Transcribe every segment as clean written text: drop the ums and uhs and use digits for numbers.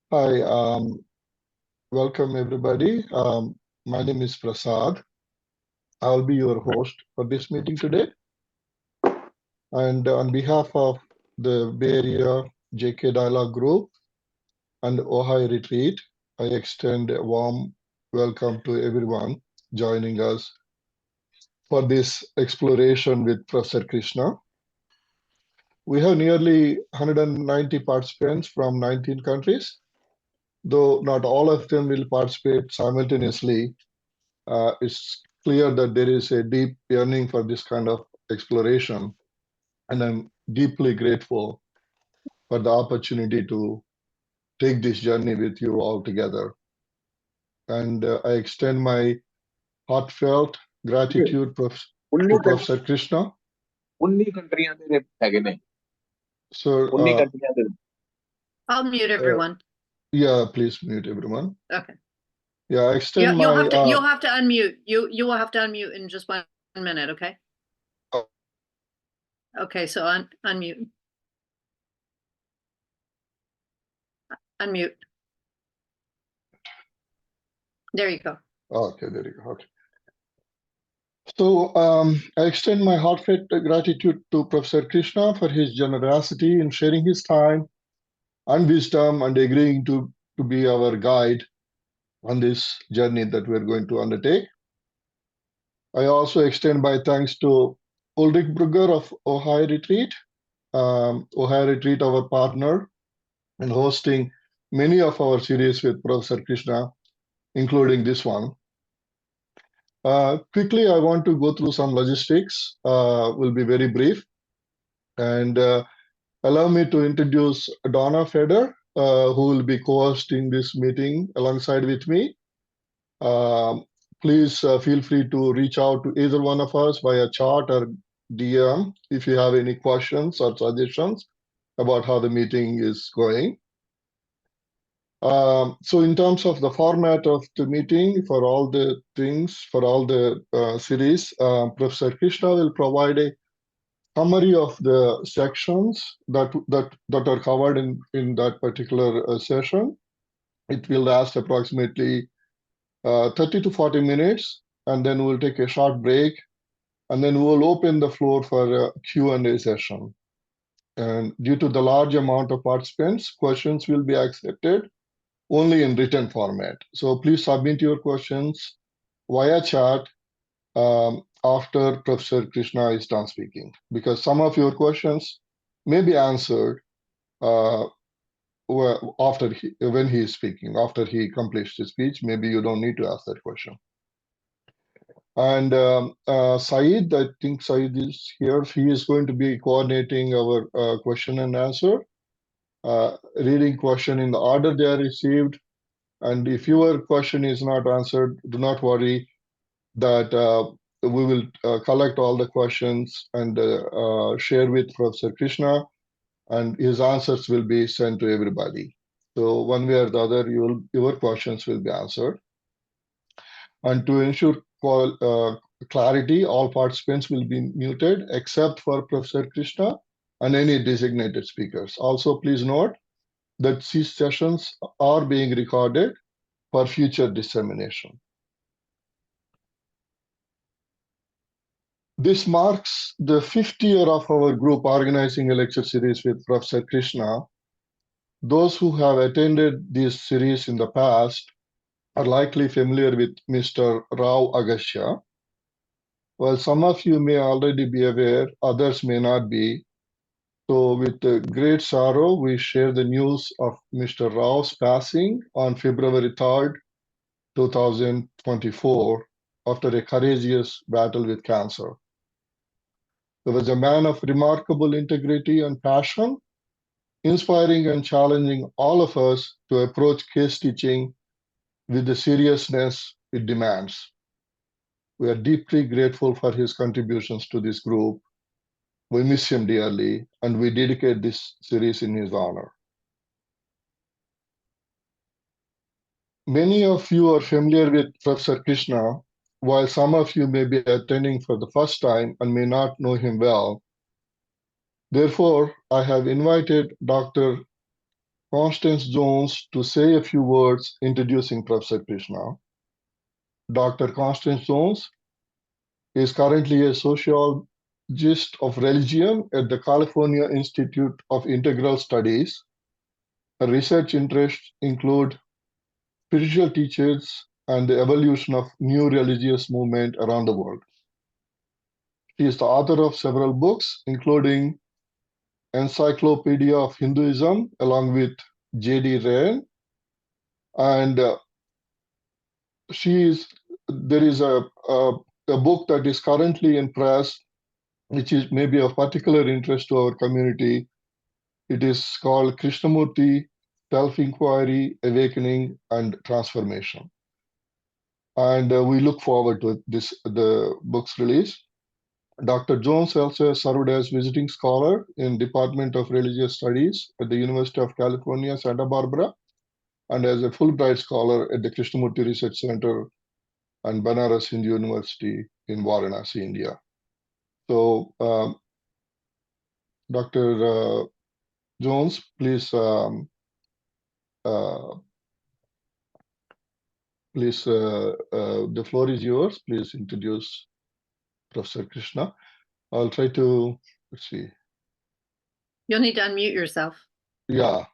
Hi, welcome everybody. My name is Prasad. I'll be your host for this meeting today. And on behalf of the Bay Area JK Dialogue Group and Ohio Retreat, I extend a warm welcome to everyone joining us for this exploration with Professor Krishna. We have nearly 190 participants from 19 countries, though not all of them will participate simultaneously. It's clear that there is a deep yearning for this kind of exploration, and I'm deeply grateful for the opportunity to take this journey with you all together. And I extend my heartfelt gratitude to Professor Krishna. 19 ਕੰਟਰੀਆਂ ਦੇ ਹੈਗੇ ਨੇ So, 19 ਕੰਟਰੀਆਂ ਦੇ I'll mute everyone. Yeah, please mute everyone. Okay. Yeah, I extend You'll my. have to unmute. You will have to unmute in just 1 minute. Okay. Okay. So unmute. Unmute. There you go. Okay, there you go. Okay. So I extend my heartfelt gratitude to Professor Krishna for his generosity in sharing his time and wisdom and agreeing to be our guide on this journey that we're going to undertake. I also extend my thanks to Ulrich Brugger of Ohio Retreat. Ohio Retreat, our partner, in hosting many of our series with Professor Krishna, including this one. Quickly, I want to go through some logistics. Will be very brief. And allow me to introduce Donna Feder, who will be co-hosting this meeting alongside with me. Please feel free to reach out to either one of us via chat or DM if you have any questions or suggestions about how the meeting is going. So in terms of the format of the meeting, for all the things, for all the series, Professor Krishna will provide a summary of the sections that are covered in that particular session. It will last approximately 30 to 40 minutes, and then we'll take a short break, and then we'll open the floor for a Q&A session. And due to the large amount of participants, questions will be accepted only in written format. So please submit your questions via chat after Professor Krishna is done speaking, because some of your questions may be answered when he is speaking. After he completes his speech, maybe you don't need to ask that question. And Saeed, I think Saeed is here. He is going to be coordinating our question and answer, reading question in the order they are received. And if your question is not answered, do not worry that we will collect all the questions and share with Professor Krishna, and his answers will be sent to everybody. So one way or the other, your questions will be answered. And to ensure clarity, all participants will be muted except for Professor Krishna and any designated speakers. Also, please note that these sessions are being recorded for future dissemination. This marks the 5th year of our group organizing a lecture series with Professor Krishna. Those who have attended this series in the past are likely familiar with Mr. Rao Agastya. While some of you may already be aware, others may not be. So with great sorrow, we share the news of Mr. Rao's passing on February 3rd, 2024, after a courageous battle with cancer. He was a man of remarkable integrity and passion, inspiring and challenging all of us to approach case teaching with the seriousness it demands. We are deeply grateful for his contributions to this group. We miss him dearly, and we dedicate this series in his honor. Many of you are familiar with Professor Krishna, while some of you may be attending for the first time and may not know him well. Therefore, I have invited Dr. Constance Jones to say a few words introducing Professor Krishna. Dr. Constance Jones is currently a sociologist of religion at the California Institute of Integral Studies. Her research interests include spiritual teachers and the evolution of new religious movement around the world. She is the author of several books, including Encyclopedia of Hinduism, along with J.D. Ryan, and there is a book that is currently in press, which is maybe of particular interest to our community. It is called Krishnamurti, Self-Inquiry, Awakening, and Transformation. And we look forward to the book's release. Dr. Jones also served as visiting scholar in Department of Religious Studies at the University of California, Santa Barbara, and as a Fulbright scholar at the Krishnamurti Research Center and Banaras Hindu University in Varanasi, India. So, Dr. Jones, please, the floor is yours. Please introduce Professor Krishna. I'll try to, let's see. You'll need to unmute yourself. Yeah.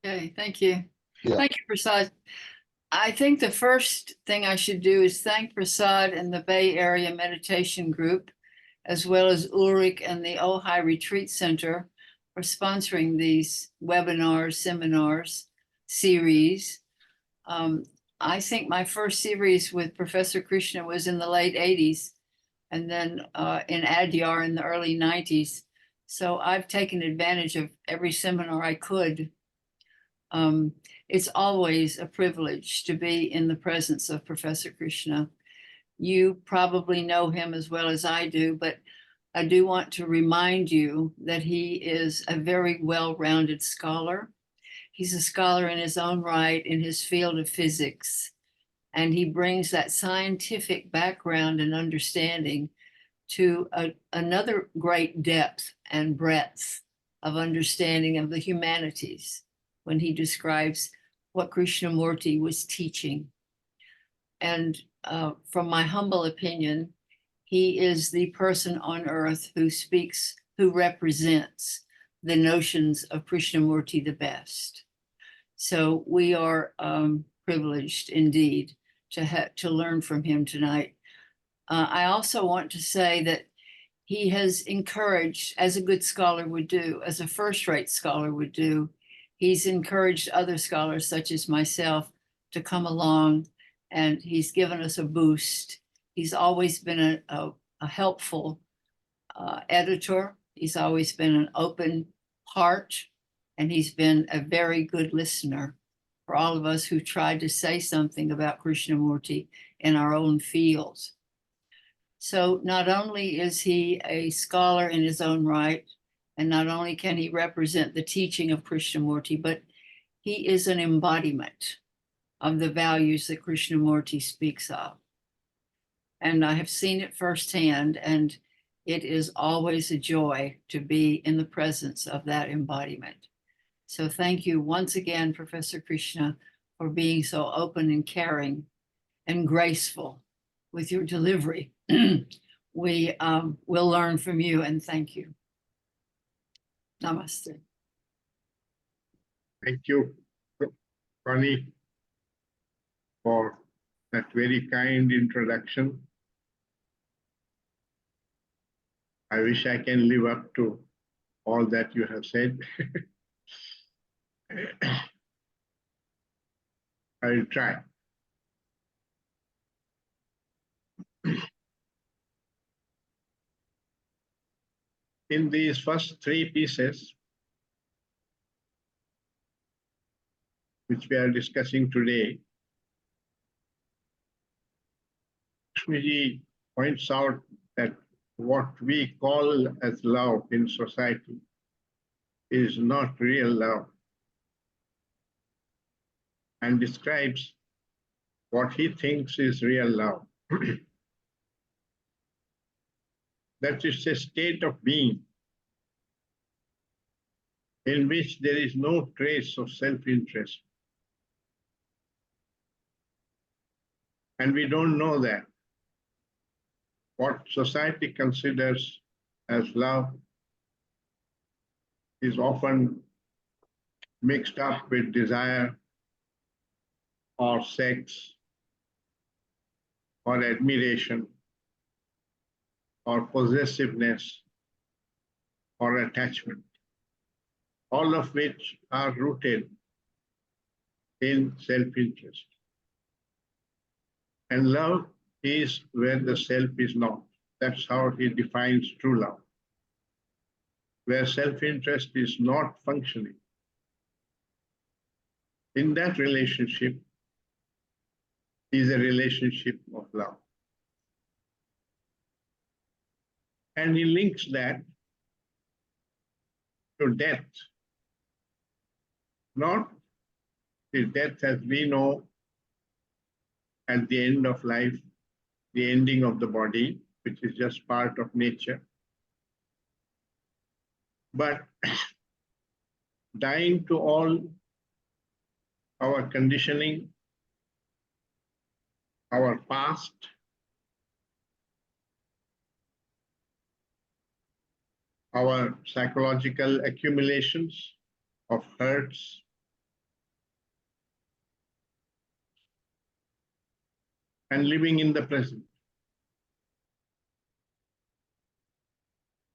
Okay, thank you. Yeah. Thank you, Prasad. I think the first thing I should do is thank Prasad and the Bay Area Meditation Group, as well as Ulrich and the Ojai Retreat Center for sponsoring these webinars, seminars, series. I think my first series with Professor Krishna was in the late 80s, and then in Adyar in the early 90s. So I've taken advantage of every seminar I could. It's always a privilege to be in the presence of Professor Krishna. You probably know him as well as I do, but I do want to remind you that he is a very well-rounded scholar. He's a scholar in his own right in his field of physics, and he brings that scientific background and understanding to another great depth and breadth of understanding of the humanities when he describes what Krishnamurti was teaching. And from my humble opinion, he is the person on earth who represents the notions of Krishnamurti the best. So we are privileged indeed to learn from him tonight. I also want to say that he has encouraged, as a good scholar would do, as a first-rate scholar would do, he's encouraged other scholars such as myself to come along, and he's given us a boost. He's always been a helpful editor. He's always been an open heart, and he's been a very good listener for all of us who tried to say something about Krishnamurti in our own fields. So not only is he a scholar in his own right, and not only can he represent the teaching of Krishnamurti, but he is an embodiment of the values that Krishnamurti speaks of. And I have seen it firsthand, and it is always a joy to be in the presence of that embodiment. So thank you once again, Professor Krishna, for being so open and caring and graceful with your delivery. We will learn from you, and thank you. Namaste. Thank you, Connie, for that very kind introduction. I wish I can live up to all that you have said. I will try. In these first three pieces, which we are discussing today, Krishnaji points out that what we call as love in society is not real love, and describes what he thinks is real love. That is a state of being in which there is no trace of self-interest. And we don't know that. What society considers as love is often mixed up with desire or sex or admiration or possessiveness or attachment, all of which are rooted in self-interest. And love is where the self is not. That's how he defines true love. Where self-interest is not functioning. In that relationship is a relationship of love. And he links that to death. Not the death as we know at the end of life, the ending of the body, which is just part of nature, but dying to all our conditioning, our past, our psychological accumulations of hurts, and living in the present.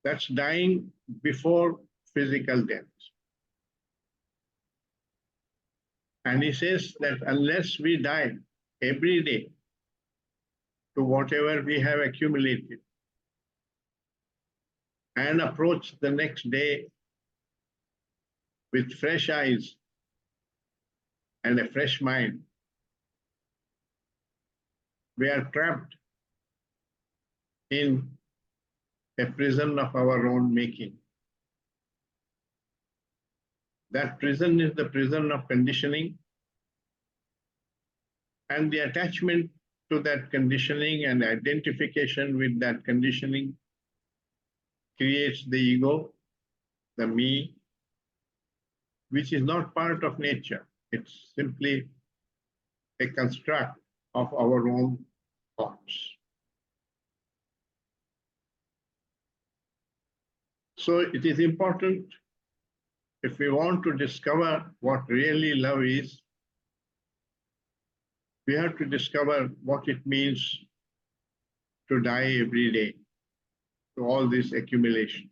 That's dying before physical death. And he says that unless we die every day to whatever we have accumulated and approach the next day with fresh eyes and a fresh mind, we are trapped in a prison of our own making. That prison is the prison of conditioning, and the attachment to that conditioning and identification with that conditioning creates the ego, the me, which is not part of nature. It's simply a construct of our own thoughts. So it is important, if we want to discover what really love is, we have to discover what it means to die every day, to all this accumulation.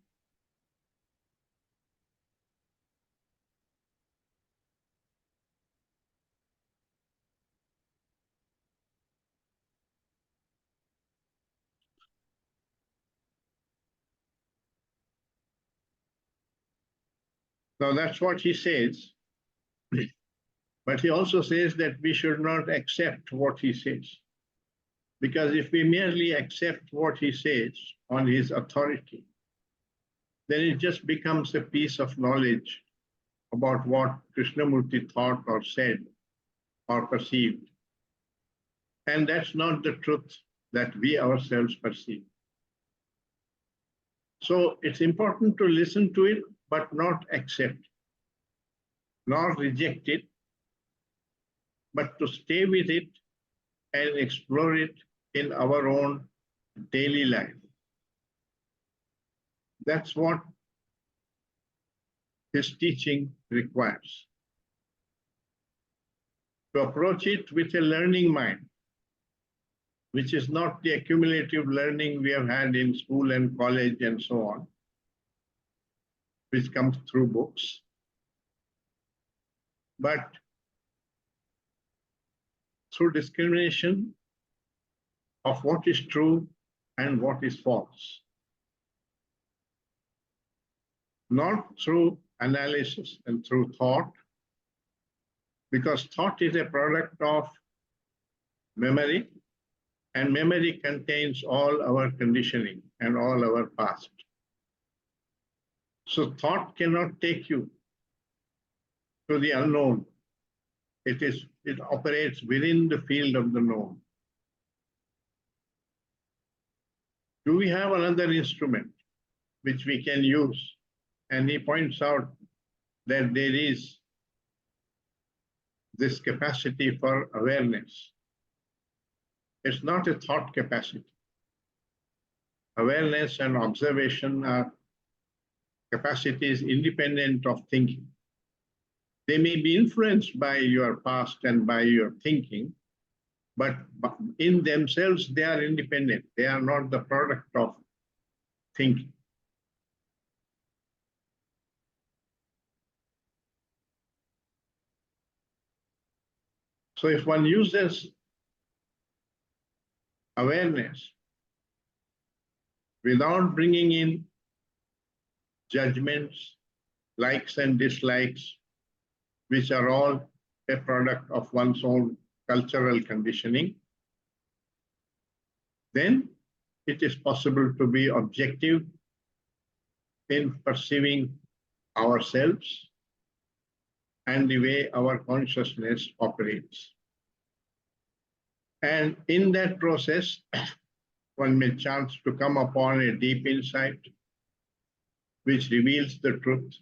Now that's what he says. But he also says that we should not accept what he says. Because if we merely accept what he says on his authority, then it just becomes a piece of knowledge about what Krishnamurti thought or said or perceived. And that's not the truth that we ourselves perceive. So it's important to listen to it, but not accept, nor reject it, but to stay with it and explore it in our own daily life. That's what his teaching requires. To approach it with a learning mind, which is not the accumulative learning we have had in school and college and so on, which comes through books, but through discrimination of what is true and what is false. Not through analysis and through thought, because thought is a product of memory, and memory contains all our conditioning and all our past. So thought cannot take you to the unknown. It operates within the field of the known. Do we have another instrument which we can use? And he points out that there is this capacity for awareness. It's not a thought capacity. Awareness and observation are capacities independent of thinking. They may be influenced by your past and by your thinking, but in themselves, they are independent. They are not the product of thinking. So if one uses awareness without bringing in judgments, likes and dislikes, which are all a product of one's own cultural conditioning, then it is possible to be objective in perceiving ourselves and the way our consciousness operates. And in that process, one may chance to come upon a deep insight which reveals the truth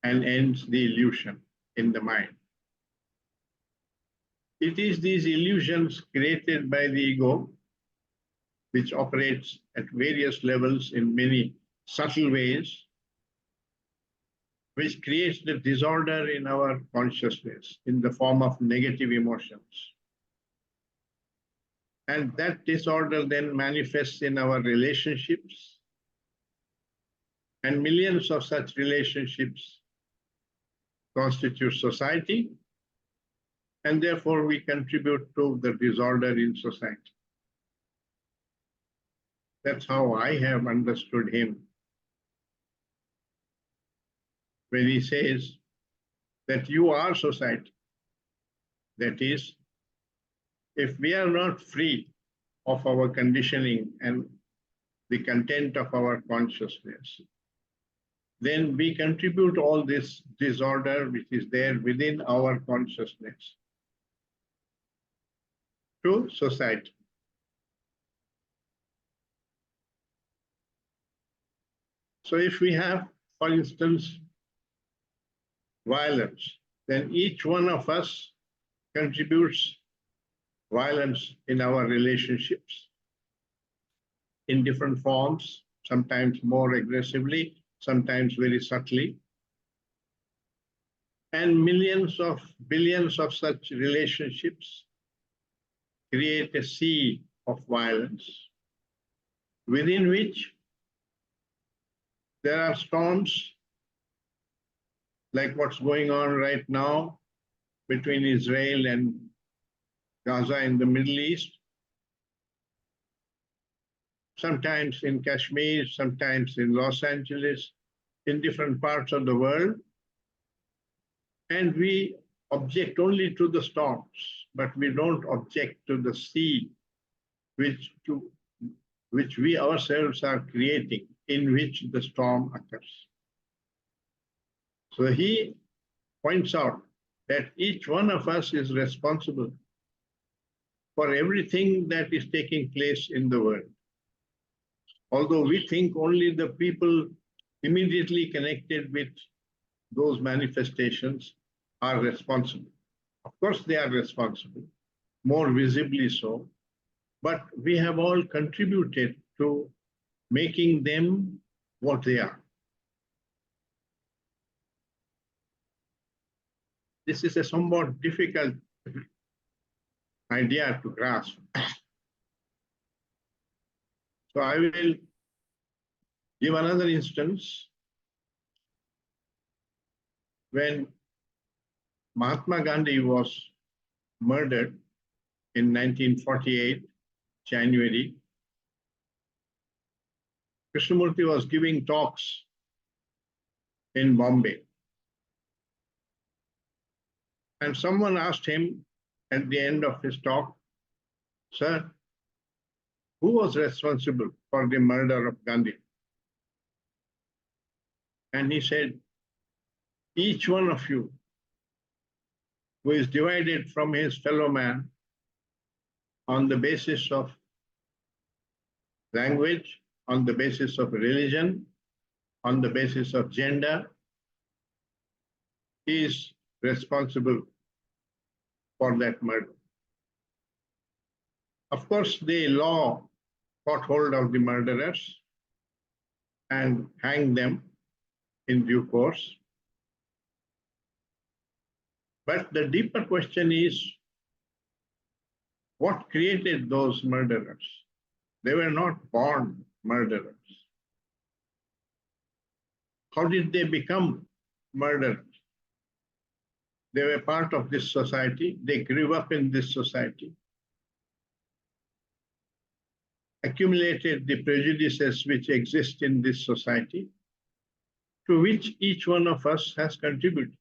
and ends the illusion in the mind. It is these illusions created by the ego, which operates at various levels in many subtle ways, which creates the disorder in our consciousness in the form of negative emotions. And that disorder then manifests in our relationships, and millions of such relationships constitute society, and therefore we contribute to the disorder in society. That's how I have understood him when he says that you are society. That is, if we are not free of our conditioning and the content of our consciousness, then we contribute all this disorder which is there within our consciousness to society. So if we have, for instance, violence, then each one of us contributes violence in our relationships in different forms, sometimes more aggressively, sometimes very subtly. And millions of billions of such relationships create a sea of violence within which there are storms like what's going on right now between Israel and Gaza in the Middle East, sometimes in Kashmir, sometimes in Los Angeles, in different parts of the world. And we object only to the storms, but we don't object to the sea which we ourselves are creating, in which the storm occurs. So he points out that each one of us is responsible for everything that is taking place in the world. Although we think only the people immediately connected with those manifestations are responsible. Of course, they are responsible, more visibly so, but we have all contributed to making them what they are. This is a somewhat difficult idea to grasp. So I will give another instance. When Mahatma Gandhi was murdered in 1948, January, Krishnamurti was giving talks in Bombay. And someone asked him at the end of his talk, "Sir, who was responsible for the murder of Gandhi?" And he said, "Each one of you who is divided from his fellow man on the basis of language, on the basis of religion, on the basis of gender, is responsible for that murder. Of course, the law caught hold of the murderers and hanged them in due course. But the deeper question is, what created those murderers? They were not born murderers. How did they become murderers? They were part of this society. They grew up in this society, accumulated the prejudices which exist in this society, to which each one of us has contributed.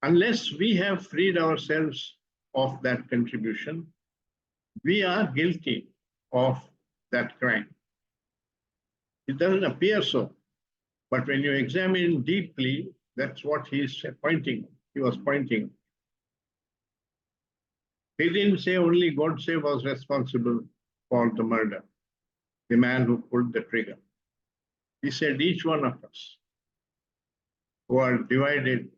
Unless we have freed ourselves of that contribution, we are guilty of that crime. It doesn't appear so, but when you examine deeply, that's what he was pointing. He didn't say only Godse was responsible for the murder, the man who pulled the trigger. He said each one of us who are divided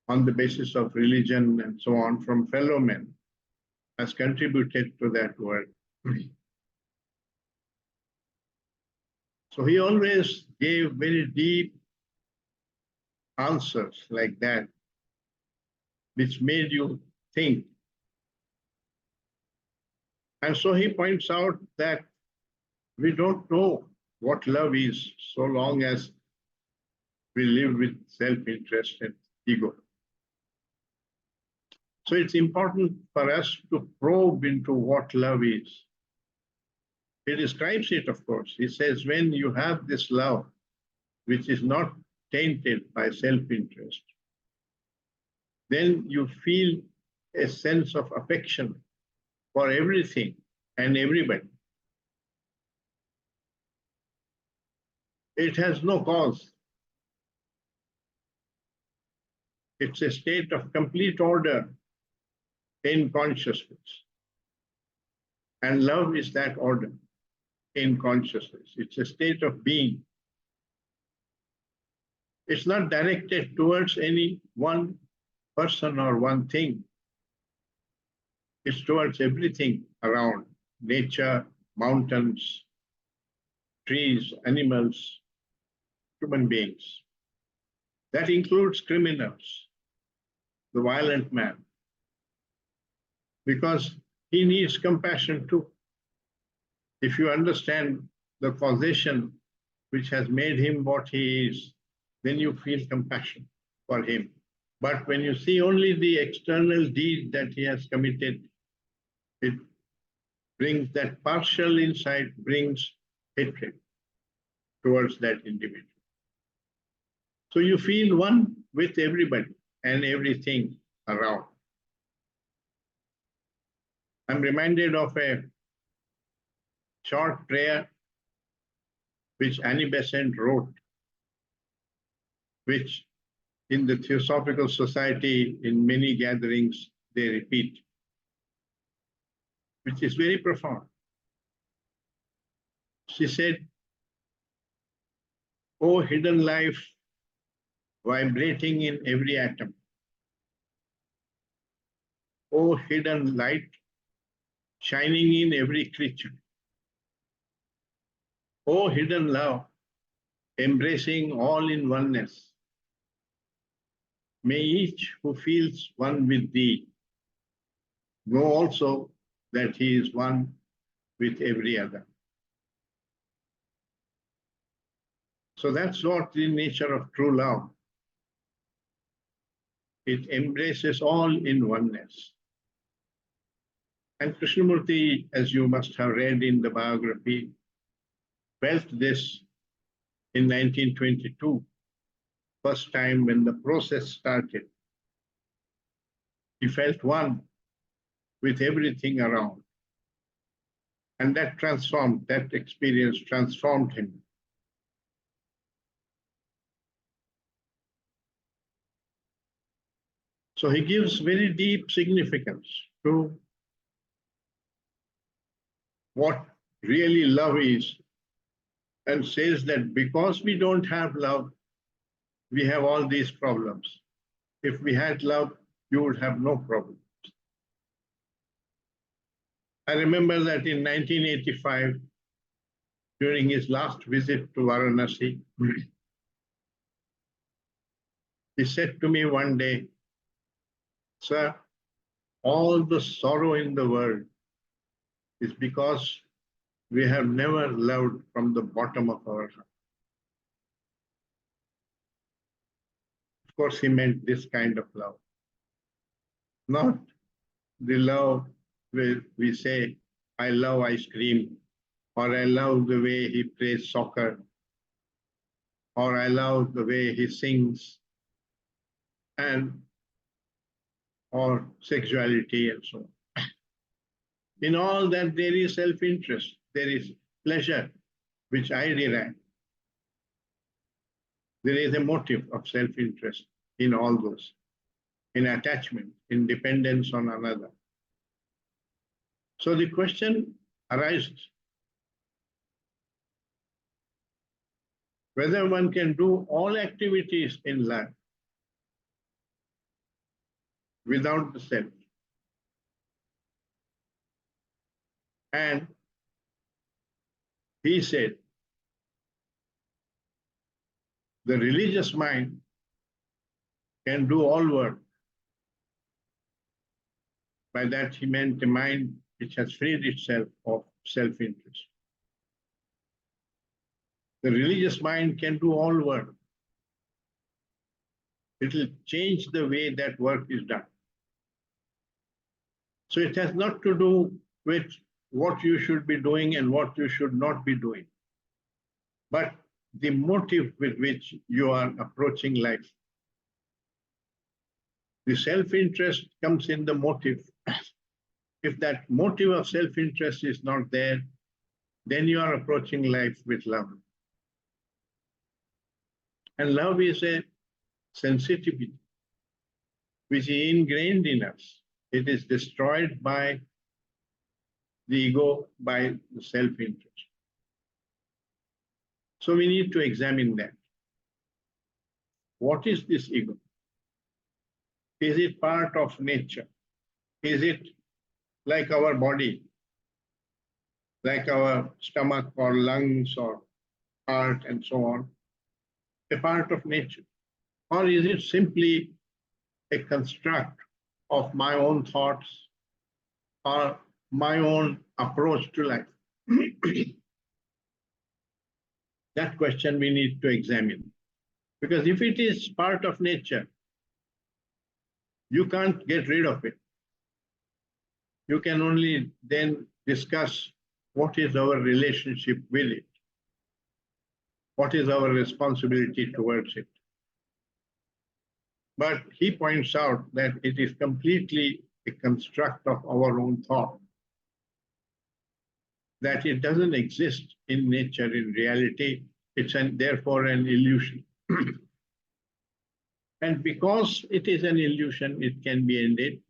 on the basis of religion and so on from fellow men has contributed to that world. So he always gave very deep answers like that, which made you think. And so he points out that we don't know what love is so long as we live with self-interest and ego. So it's important for us to probe into what love is. He describes it, of course. He says, when you have this love, which is not tainted by self-interest, then you feel a sense of affection for everything and everybody. It has no cause. It's a state of complete order in consciousness. And love is that order in consciousness. It's a state of being. It's not directed towards any one person or one thing. It's towards everything around: nature, mountains, trees, animals, human beings. That includes criminals, the violent man, because he needs compassion too. If you understand the causation which has made him what he is, then you feel compassion for him. But when you see only the external deed that he has committed, it brings that partial insight, brings hatred towards that individual. So you feel one with everybody and everything around. I'm reminded of a short prayer which Annie Besant wrote, which in the Theosophical Society, in many gatherings, they repeat, which is very profound. She said, "O hidden life, vibrating in every atom. O hidden light, shining in every creature. O hidden love, embracing all in oneness. May each who feels one with thee know also that he is one with every other." So that's what the nature of true love. It embraces all in oneness. And Krishnamurti, as you must have read in the biography, felt this in 1922, first time when the process started. He felt one with everything around. And that experience transformed him. So he gives very deep significance to what really love is, and says that because we don't have love, we have all these problems. If we had love, you would have no problems. I remember that in 1985, during his last visit to Varanasi, he said to me one day, "Sir, all the sorrow in the world is because we have never loved from the bottom of our heart." Of course, he meant this kind of love, not the love where we say, "I love ice cream," or "I love the way he plays soccer," or "I love the way he sings," and or sexuality and so on. In all that there is self-interest, there is pleasure, which I derive. There is a motive of self-interest in all those, in attachment, in dependence on another. So the question arises, whether one can do all activities in life without the self. And he said, the religious mind can do all work. By that he meant a mind which has freed itself of self-interest. The religious mind can do all work. It will change the way that work is done. So it has not to do with what you should be doing and what you should not be doing, but the motive with which you are approaching life. The self-interest comes in the motive. If that motive of self-interest is not there, then you are approaching life with love. And love is a sensitivity which is ingrained in us. It is destroyed by the ego, by the self-interest. So we need to examine that. What is this ego? Is it part of nature? Is it like our body, like our stomach or lungs or heart and so on, a part of nature? Or is it simply a construct of my own thoughts or my own approach to life? That question we need to examine. Because if it is part of nature, you can't get rid of it. You can only then discuss what is our relationship with it. What is our responsibility towards it? But he points out that it is completely a construct of our own thought, that it doesn't exist in nature, in reality. It's therefore an illusion. And because it is an illusion, it can be ended.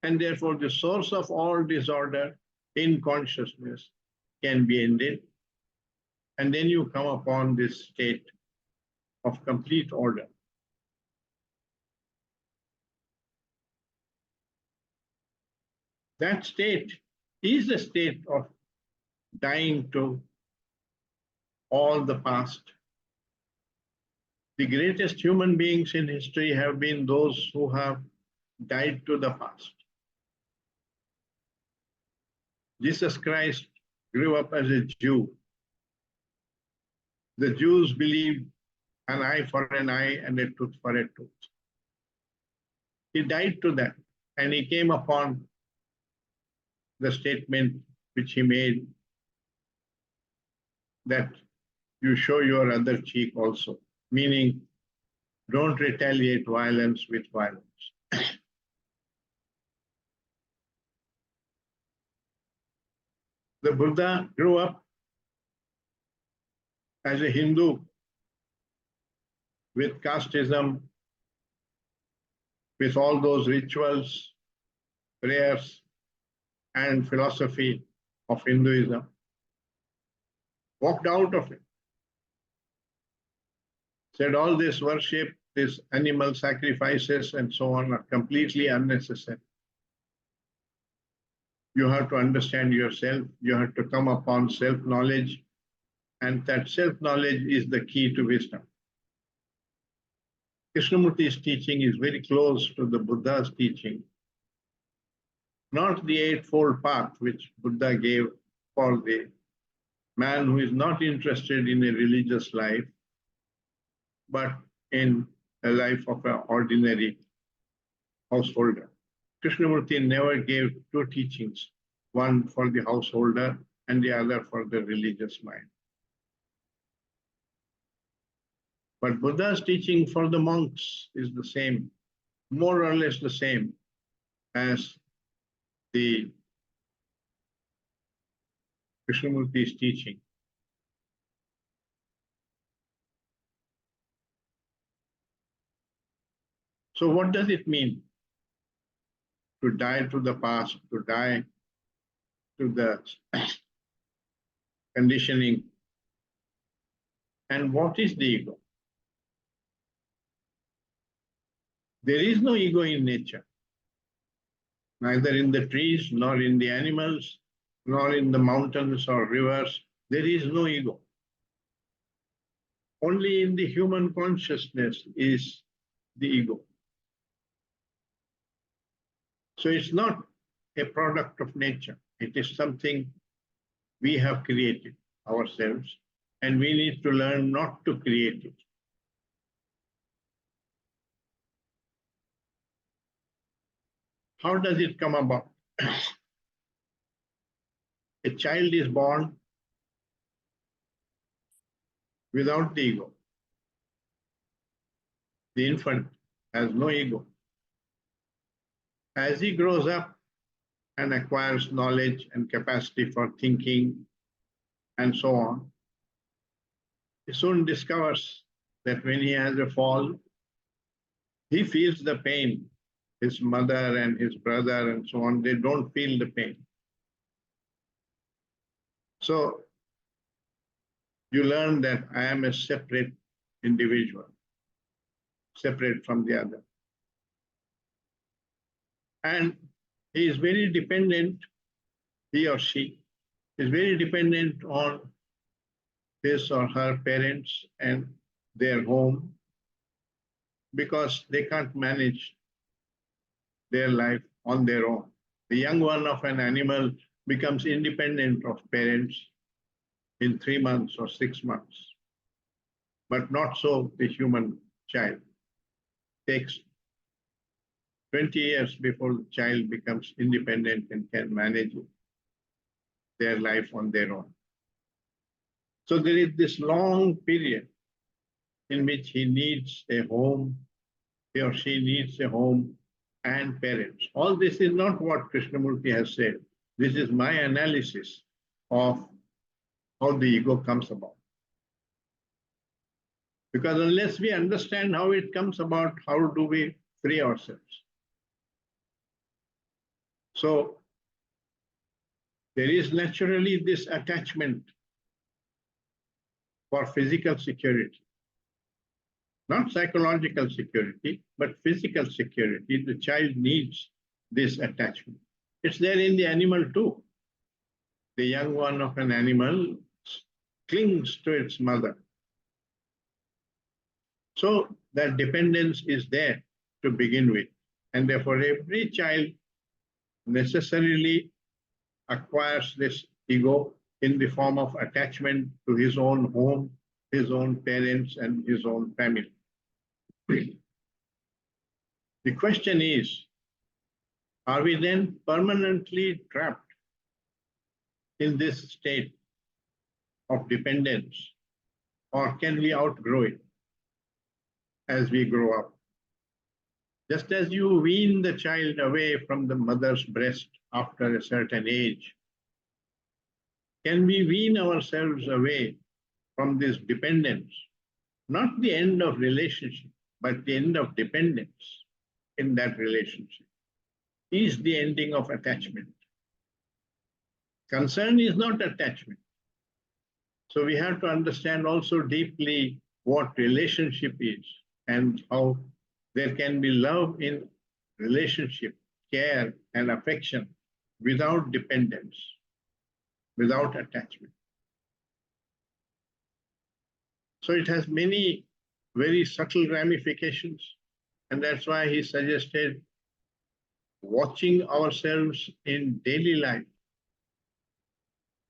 And therefore the source of all disorder in consciousness can be ended. And then you come upon this state of complete order. That state is a state of dying to all the past. The greatest human beings in history have been those who have died to the past. Jesus Christ grew up as a Jew. The Jews believed an eye for an eye and a tooth for a tooth. He died to that, and he came upon the statement which he made that you show your other cheek also, meaning don't retaliate violence with violence. The Buddha grew up as a Hindu with casteism, with all those rituals, prayers, and philosophy of Hinduism, walked out of it. said all this worship, this animal sacrifices and so on are completely unnecessary. You have to understand yourself, you have to come upon self-knowledge, and that self-knowledge is the key to wisdom. Krishnamurti's teaching is very close to the Buddha's teaching, not the Eightfold Path which Buddha gave for the man who is not interested in a religious life, but in a life of an ordinary householder. Krishnamurti never gave two teachings, one for the householder and the other for the religious mind. But Buddha's teaching for the monks is the same, more or less the same as the Krishnamurti's teaching. So what does it mean to die to the past, to die to the conditioning? And what is the ego? There is no ego in nature, neither in the trees, nor in the animals, nor in the mountains or rivers. There is no ego. Only in the human consciousness is the ego. So it's not a product of nature. It is something we have created ourselves, and we need to learn not to create it. How does it come about? A child is born without the ego. The infant has no ego. As he grows up and acquires knowledge and capacity for thinking and so on, he soon discovers that when he has a fall, he feels the pain. His mother and his brother and so on, they don't feel the pain. So you learn that I am a separate individual, separate from the other. And he is very dependent, he or she is very dependent on his or her parents and their home, because they can't manage their life on their own. The young one of an animal becomes independent of parents in 3 months or 6 months, but not so the human child. It takes 20 years before the child becomes independent and can manage their life on their own. So there is this long period in which he needs a home, he or she needs a home and parents. All this is not what Krishnamurti has said. This is my analysis of how the ego comes about. Because unless we understand how it comes about, how do we free ourselves? So there is naturally this attachment for physical security. Not psychological security, but physical security. The child needs this attachment. It's there in the animal too. The young one of an animal clings to its mother. So that dependence is there to begin with. And therefore every child necessarily acquires this ego in the form of attachment to his own home, his own parents, and his own family. The question is, are we then permanently trapped in this state of dependence, or can we outgrow it as we grow up? Just as you wean the child away from the mother's breast after a certain age, can we wean ourselves away from this dependence? Not the end of relationship, but the end of dependence in that relationship is the ending of attachment. Concern is not attachment. So we have to understand also deeply what relationship is and how there can be love in relationship, care and affection without dependence, without attachment. So it has many very subtle ramifications, and that's why he suggested watching ourselves in daily life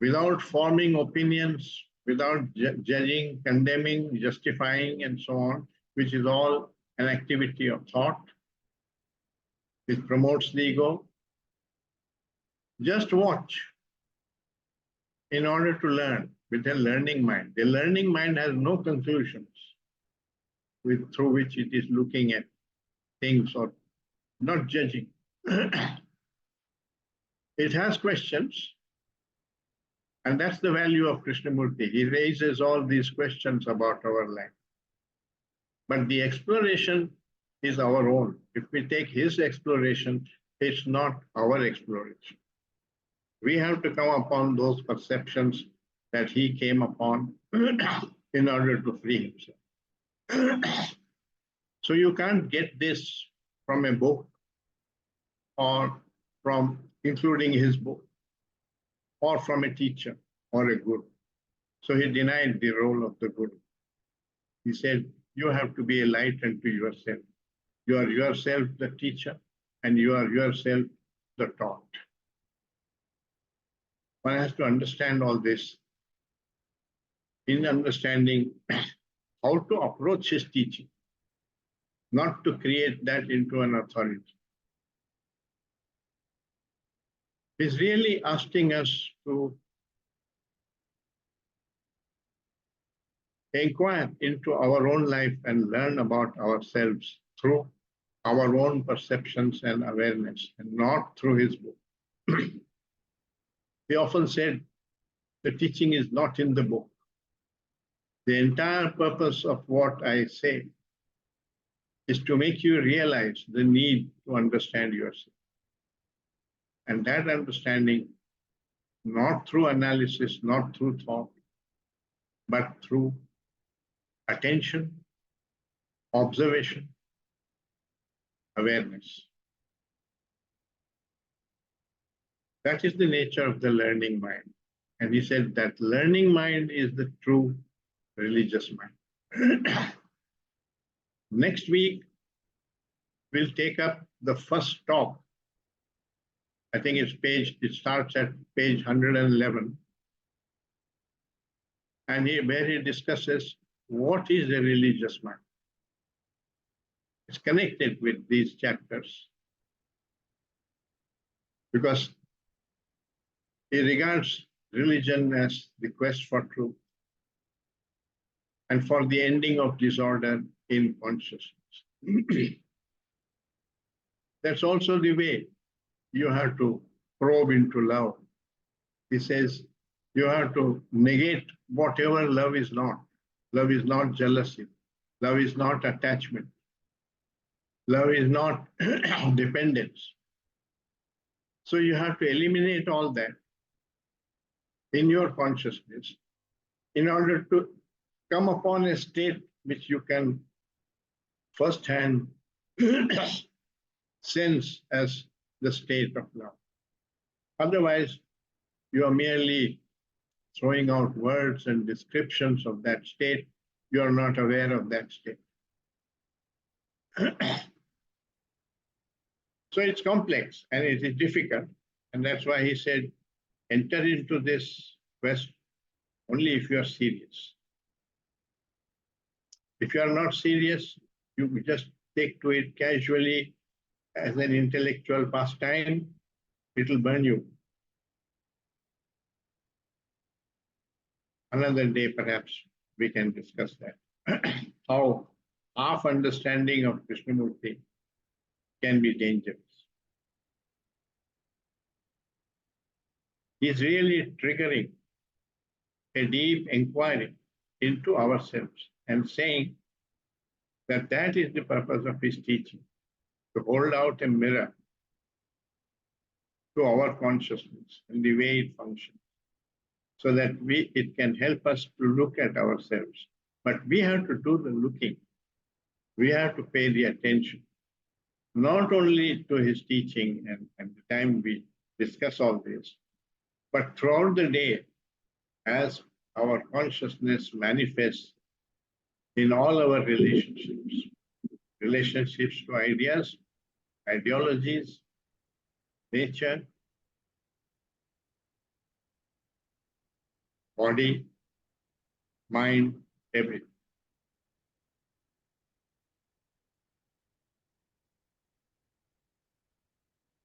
without forming opinions, without judging, condemning, justifying, and so on, which is all an activity of thought. It promotes the ego. Just watch in order to learn with a learning mind. The learning mind has no conclusions through which it is looking at things or not judging. It has questions, and that's the value of Krishnamurti. He raises all these questions about our life. But the exploration is our own. If we take his exploration, it's not our exploration. We have to come upon those perceptions that he came upon in order to free himself. So you can't get this from a book or from including his book or from a teacher or a guru. So he denied the role of the guru. He said, you have to be a light unto yourself. You are yourself the teacher and you are yourself the taught. One has to understand all this in understanding how to approach his teaching, not to create that into an authority. He's really asking us to inquire into our own life and learn about ourselves through our own perceptions and awareness, and not through his book. He often said, the teaching is not in the book. The entire purpose of what I say is to make you realize the need to understand yourself. And that understanding, not through analysis, not through thought, but through attention, observation, awareness. That is the nature of the learning mind. And he said that learning mind is the true religious mind. Next week, we'll take up the first talk. I think it starts at page 111. And where he discusses what is a religious mind. It's connected with these chapters because he regards religion as the quest for truth and for the ending of disorder in consciousness. That's also the way you have to probe into love. He says you have to negate whatever love is not. Love is not jealousy. Love is not attachment. Love is not dependence. So you have to eliminate all that in your consciousness in order to come upon a state which you can firsthand sense as the state of love. Otherwise, you are merely throwing out words and descriptions of that state. You are not aware of that state. So it's complex and it is difficult. And that's why he said, enter into this quest only if you are serious. If you are not serious, you just take to it casually as an intellectual pastime, it will burn you. Another day, perhaps, we can discuss that. How half understanding of Krishnamurti can be dangerous. He's really triggering a deep inquiry into ourselves and saying that that is the purpose of his teaching, to hold out a mirror to our consciousness and the way it functions, so that it can help us to look at ourselves But we have to do the looking. We have to pay the attention, not only to his teaching and the time we discuss all this, but throughout the day, as our consciousness manifests in all our relationships, relationships to ideas, ideologies, nature, body, mind, everything.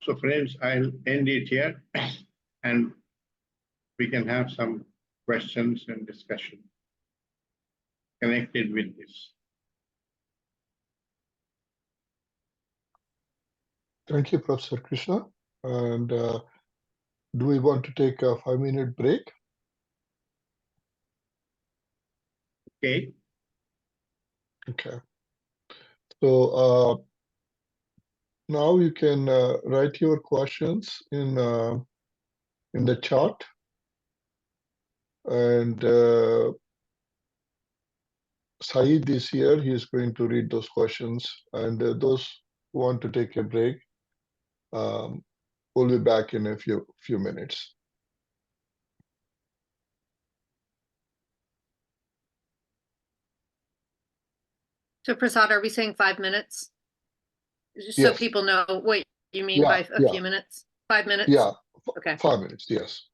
So friends, I'll end it here and we can have some questions and discussion connected with this. Thank you, Professor Krishna. And do we want to take a 5-minute break? Okay, Okay. So now you can write your questions in the chat, and Saeed is here. He is going to read those questions, and those who want to take a break, we'll be back in a few minutes. So Prasad, are we saying 5 minutes? Just so Yes. people know what you mean Yeah, by a yeah. few minutes? 5 minutes? Yeah, Okay. 5 minutes, yes.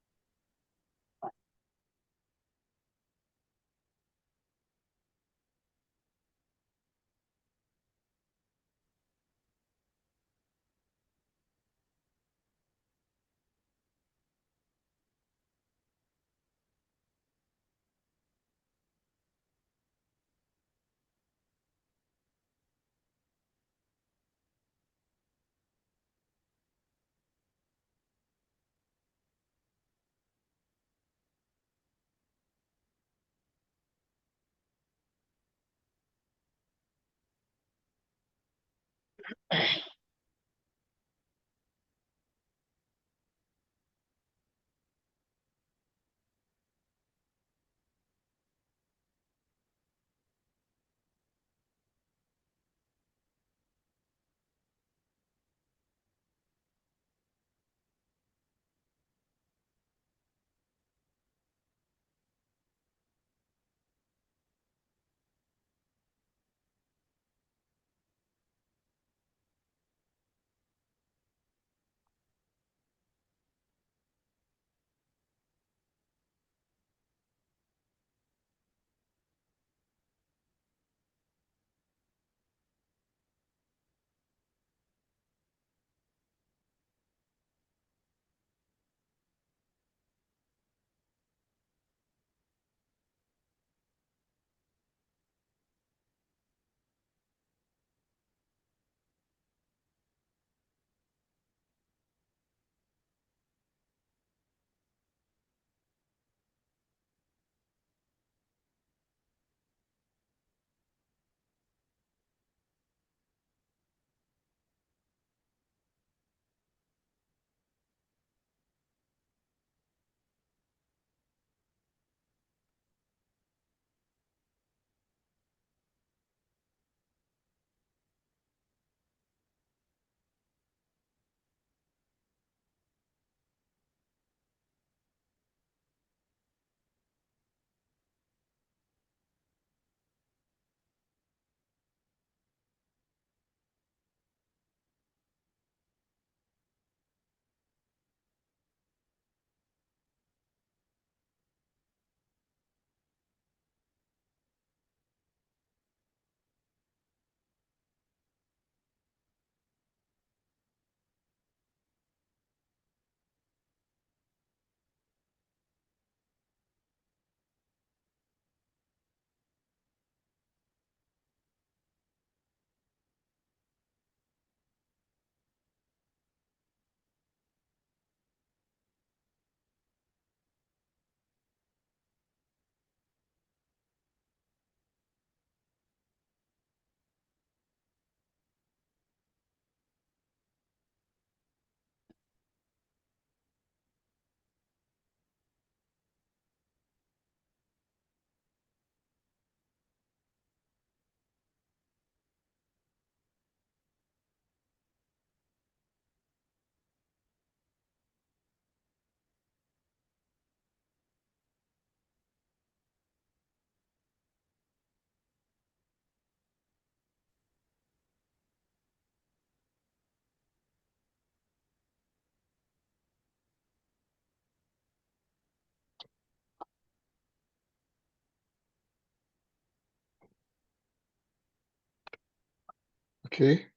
Okay,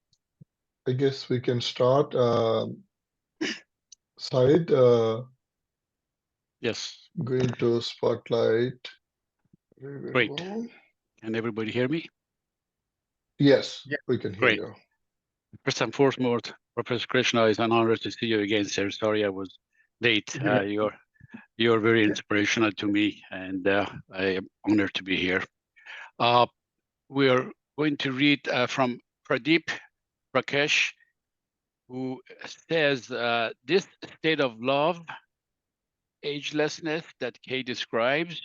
I guess we can start. Syed, Yes, going to spotlight. great. Can everybody hear me? Yes, Yeah. we can hear Great. you. First and foremost, Professor Krishna, it's an honor to see you again, sir. Sorry I was late. Yeah. You're very inspirational to me, and I am honored to be here. We are going to read from Pradeep Rakesh, who says, this state of love, agelessness that Kay describes,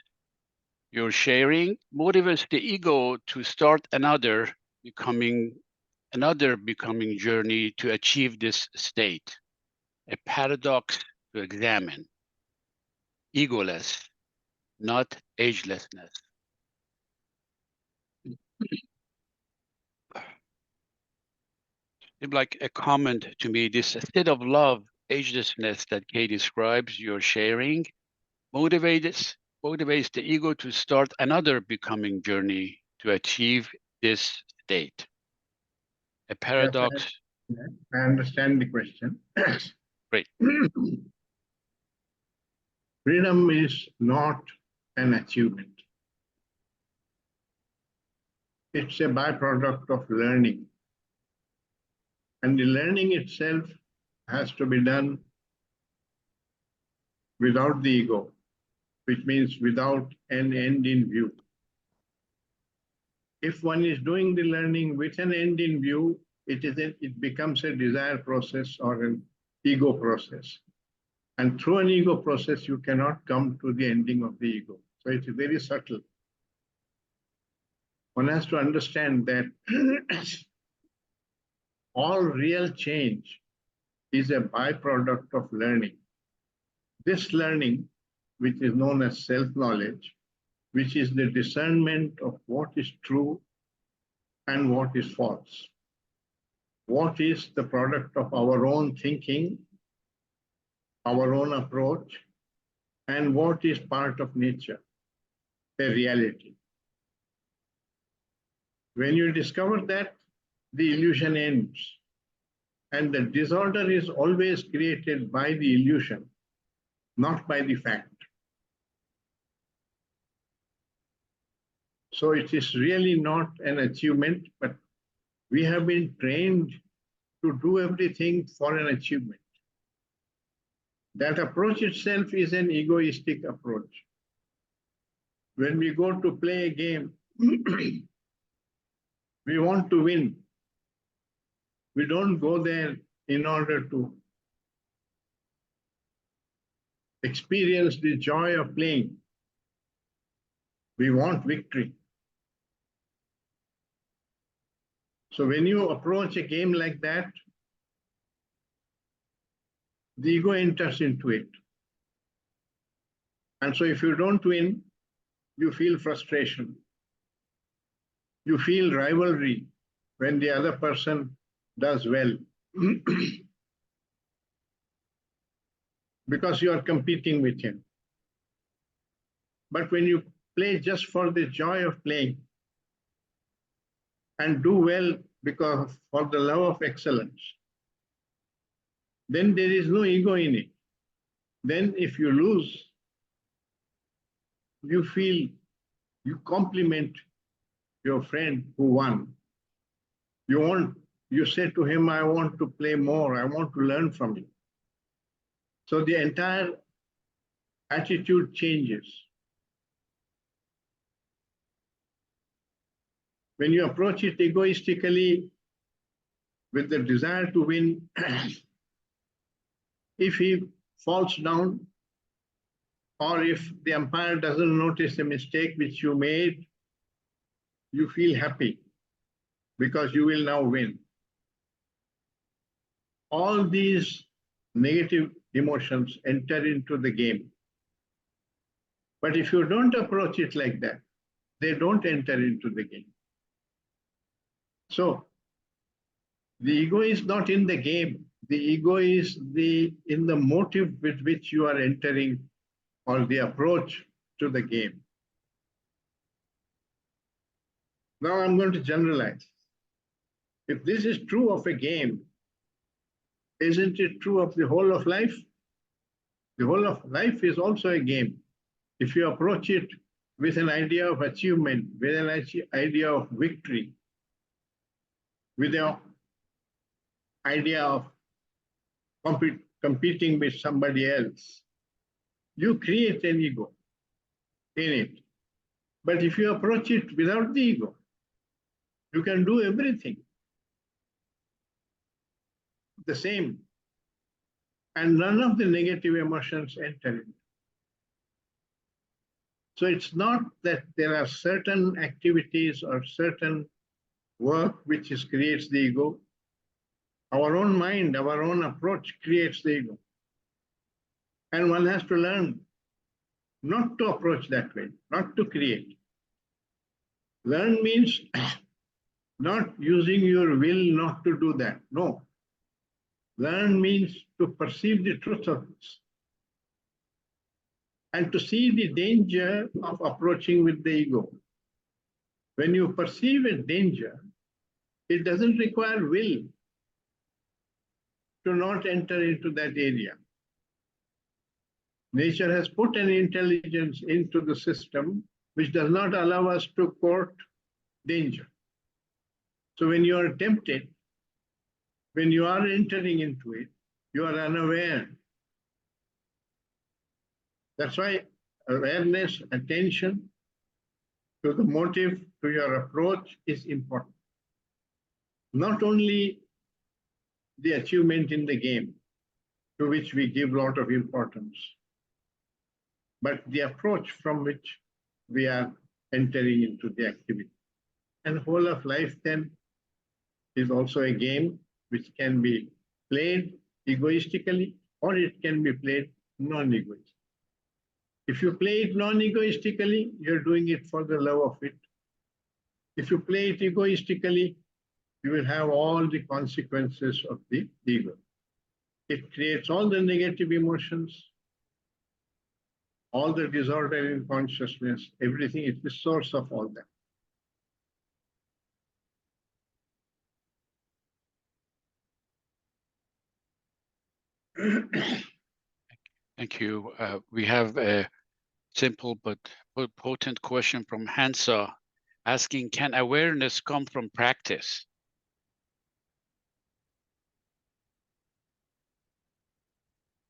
your sharing motivates the ego to start another becoming journey to achieve this state, a paradox to examine, egoless, not agelessness. Seemed like a comment to me, this state of love, agelessness that Kay describes, you're sharing, motivates the ego to start another becoming journey to achieve this state. A paradox. I understand the question. Great. Freedom is not an achievement. It's a byproduct of learning. And the learning itself has to be done without the ego, which means without an end in view. If one is doing the learning with an end in view, it becomes a desire process or an ego process. And through an ego process, you cannot come to the ending of the ego. So it's very subtle. One has to understand that all real change is a byproduct of learning. This learning, which is known as self-knowledge, which is the discernment of what is true and what is false. What is the product of our own thinking, our own approach, and what is part of nature, a reality. When you discover that, the illusion ends. And the disorder is always created by the illusion, not by the fact. So it is really not an achievement, but we have been trained to do everything for an achievement. That approach itself is an egoistic approach. When we go to play a game, we want to win. We don't go there in order to experience the joy of playing. We want victory. So when you approach a game like that, the ego enters into it. And so if you don't win, you feel frustration. You feel rivalry when the other person does well. Because you are competing with him. But when you play just for the joy of playing and do well because for the love of excellence, then there is no ego in it. Then if you lose, you feel, you compliment your friend who won. You say to him, I want to play more, I want to learn from you. So the entire attitude changes. When you approach it egoistically with the desire to win, if he falls down, or if the umpire doesn't notice a mistake which you made, you feel happy because you will now win. All these negative emotions enter into the game. But if you don't approach it like that, they don't enter into the game. So the ego is not in the game. The ego is in the motive with which you are entering or the approach to the game. Now I'm going to generalize. If this is true of a game, isn't it true of the whole of life? The whole of life is also a game. If you approach it with an idea of achievement, with an idea of victory, with an idea of competing with somebody else, you create an ego in it. But if you approach it without the ego, you can do everything the same, and none of the negative emotions enter in. So it's not that there are certain activities or certain work which creates the ego. Our own mind, our own approach creates the ego. And one has to learn not to approach that way, not to create. Learn means not using your will not to do that. No. Learn means to perceive the truth of this and to see the danger of approaching with the ego. When you perceive a danger, it doesn't require will to not enter into that area. Nature has put an intelligence into the system which does not allow us to court danger. So when you are tempted, when you are entering into it, you are unaware. That's why awareness, attention to the motive, to your approach is important. Not only the achievement in the game, to which we give a lot of importance, but the approach from which we are entering into the activity. And whole of life then is also a game which can be played egoistically or it can be played non-egoistically. If you play it non-egoistically, you're doing it for the love of it. If you play it egoistically, you will have all the consequences of the ego. It creates all the negative emotions, all the disorder in consciousness, everything is the source of all that. Thank you. We have a simple but potent question from Hansa asking, can awareness come from practice?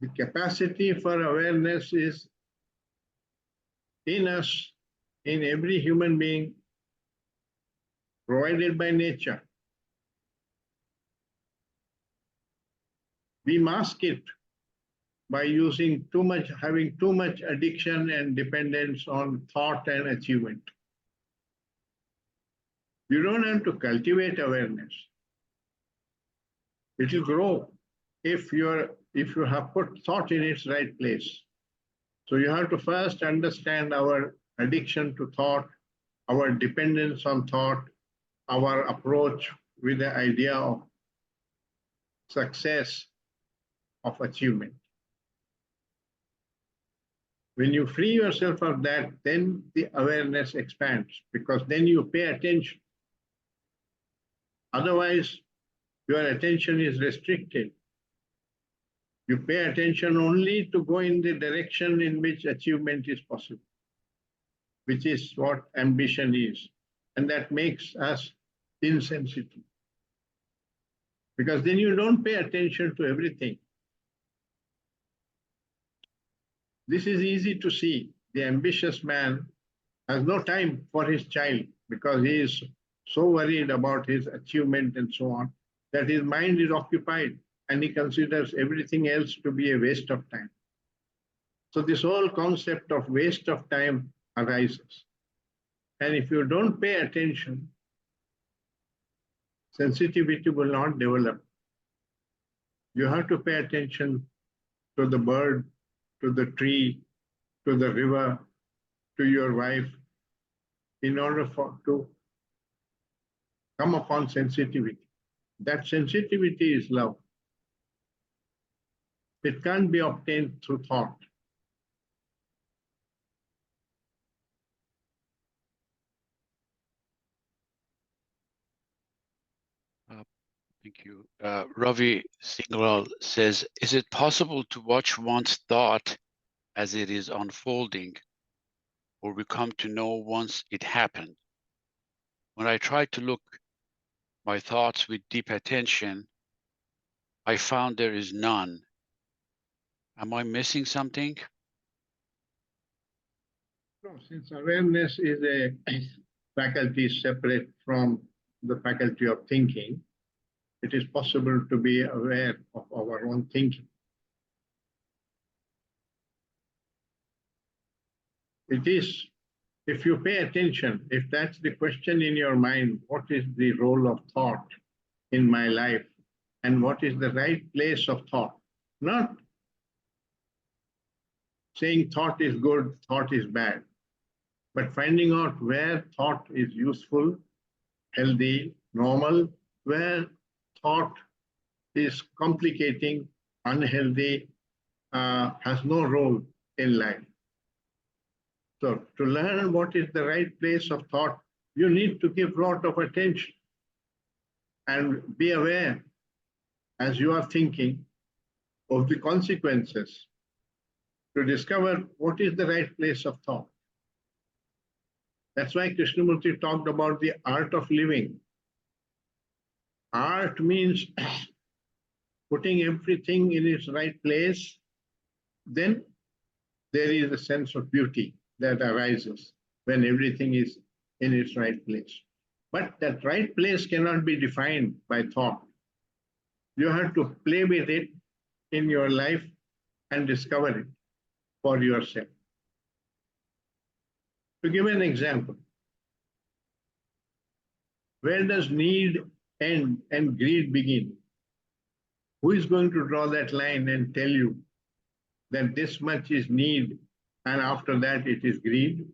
The capacity for awareness is in us, in every human being, provided by nature. We mask it by using too much, having too much addiction and dependence on thought and achievement. You don't have to cultivate awareness. It will grow if you have put thought in its right place. So you have to first understand our addiction to thought, our dependence on thought, our approach with the idea of success, of achievement. When you free yourself of that, then the awareness expands because then you pay attention. Otherwise, your attention is restricted. You pay attention only to go in the direction in which achievement is possible, which is what ambition is. And that makes us insensitive. Because then you don't pay attention to everything. This is easy to see. The ambitious man has no time for his child because he is so worried about his achievement and so on, that his mind is occupied and he considers everything else to be a waste of time. So this whole concept of waste of time arises. And if you don't pay attention, sensitivity will not develop. You have to pay attention to the bird, to the tree, to the river, to your wife, in order to come upon sensitivity. That sensitivity is love. It can't be obtained through thought. Thank you. Ravi Singhal says, is it possible to watch one's thought as it is unfolding, or we come to know once it happened? When I try to look my thoughts with deep attention, I found there is none. Am I missing something? No, since awareness is a faculty separate from the faculty of thinking, it is possible to be aware of our own thinking. It is, if you pay attention, if that's the question in your mind, what is the role of thought in my life, and what is the right place of thought? Not saying thought is good, thought is bad, but finding out where thought is useful, healthy, normal, where thought is complicating, unhealthy, has no role in life. So to learn what is the right place of thought, you need to give a lot of attention and be aware as you are thinking of the consequences to discover what is the right place of thought. That's why Krishnamurti talked about the art of living. Art means putting everything in its right place. Then there is a sense of beauty that arises when everything is in its right place. But that right place cannot be defined by thought. You have to play with it in your life and discover it for yourself. To give an example, where does need end and greed begin? Who is going to draw that line and tell you that this much is need and after that it is greed?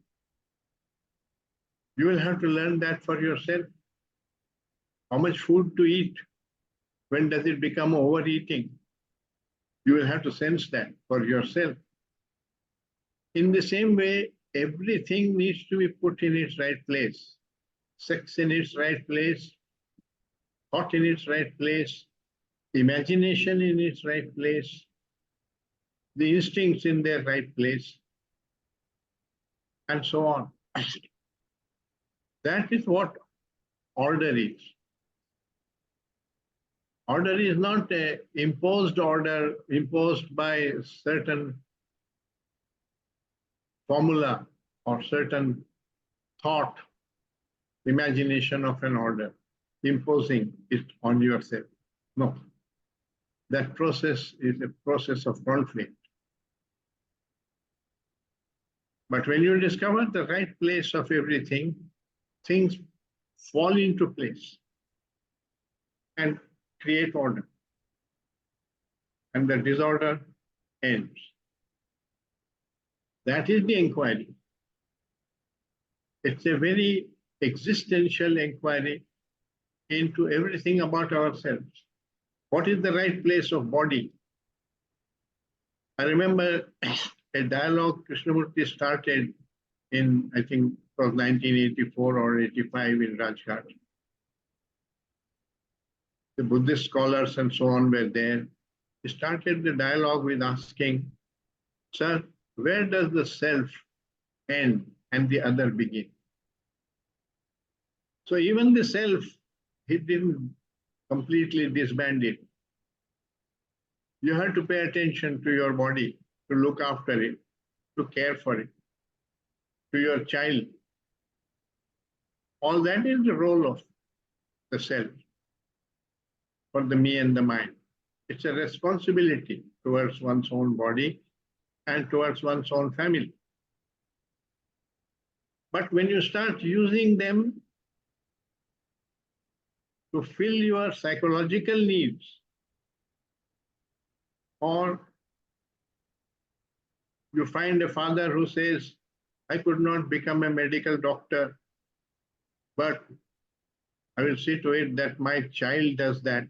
You will have to learn that for yourself. How much food to eat? When does it become overeating? You will have to sense that for yourself. In the same way, everything needs to be put in its right place. Sex in its right place, thought in its right place, imagination in its right place, the instincts in their right place, and so on. That is what order is. Order is not an imposed order imposed by certain formula or certain thought, imagination of an order, imposing it on yourself. No. That process is a process of conflict. But when you discover the right place of everything, things fall into place and create order. And the disorder ends. That is the inquiry. It's a very existential inquiry into everything about ourselves. What is the right place of body? I remember a dialogue Krishnamurti started in, I think it was 1984 or 85 in Rajghat. The Buddhist scholars and so on were there. He started the dialogue with asking, sir, where does the self end and the other begin? So even the self, he didn't completely disband it. You have to pay attention to your body, to look after it, to care for it, to your child. All that is the role of the self for the me and the mind. It's a responsibility towards one's own body and towards one's own family. But when you start using them to fill your psychological needs, or you find a father who says, I could not become a medical doctor, but I will see to it that my child does that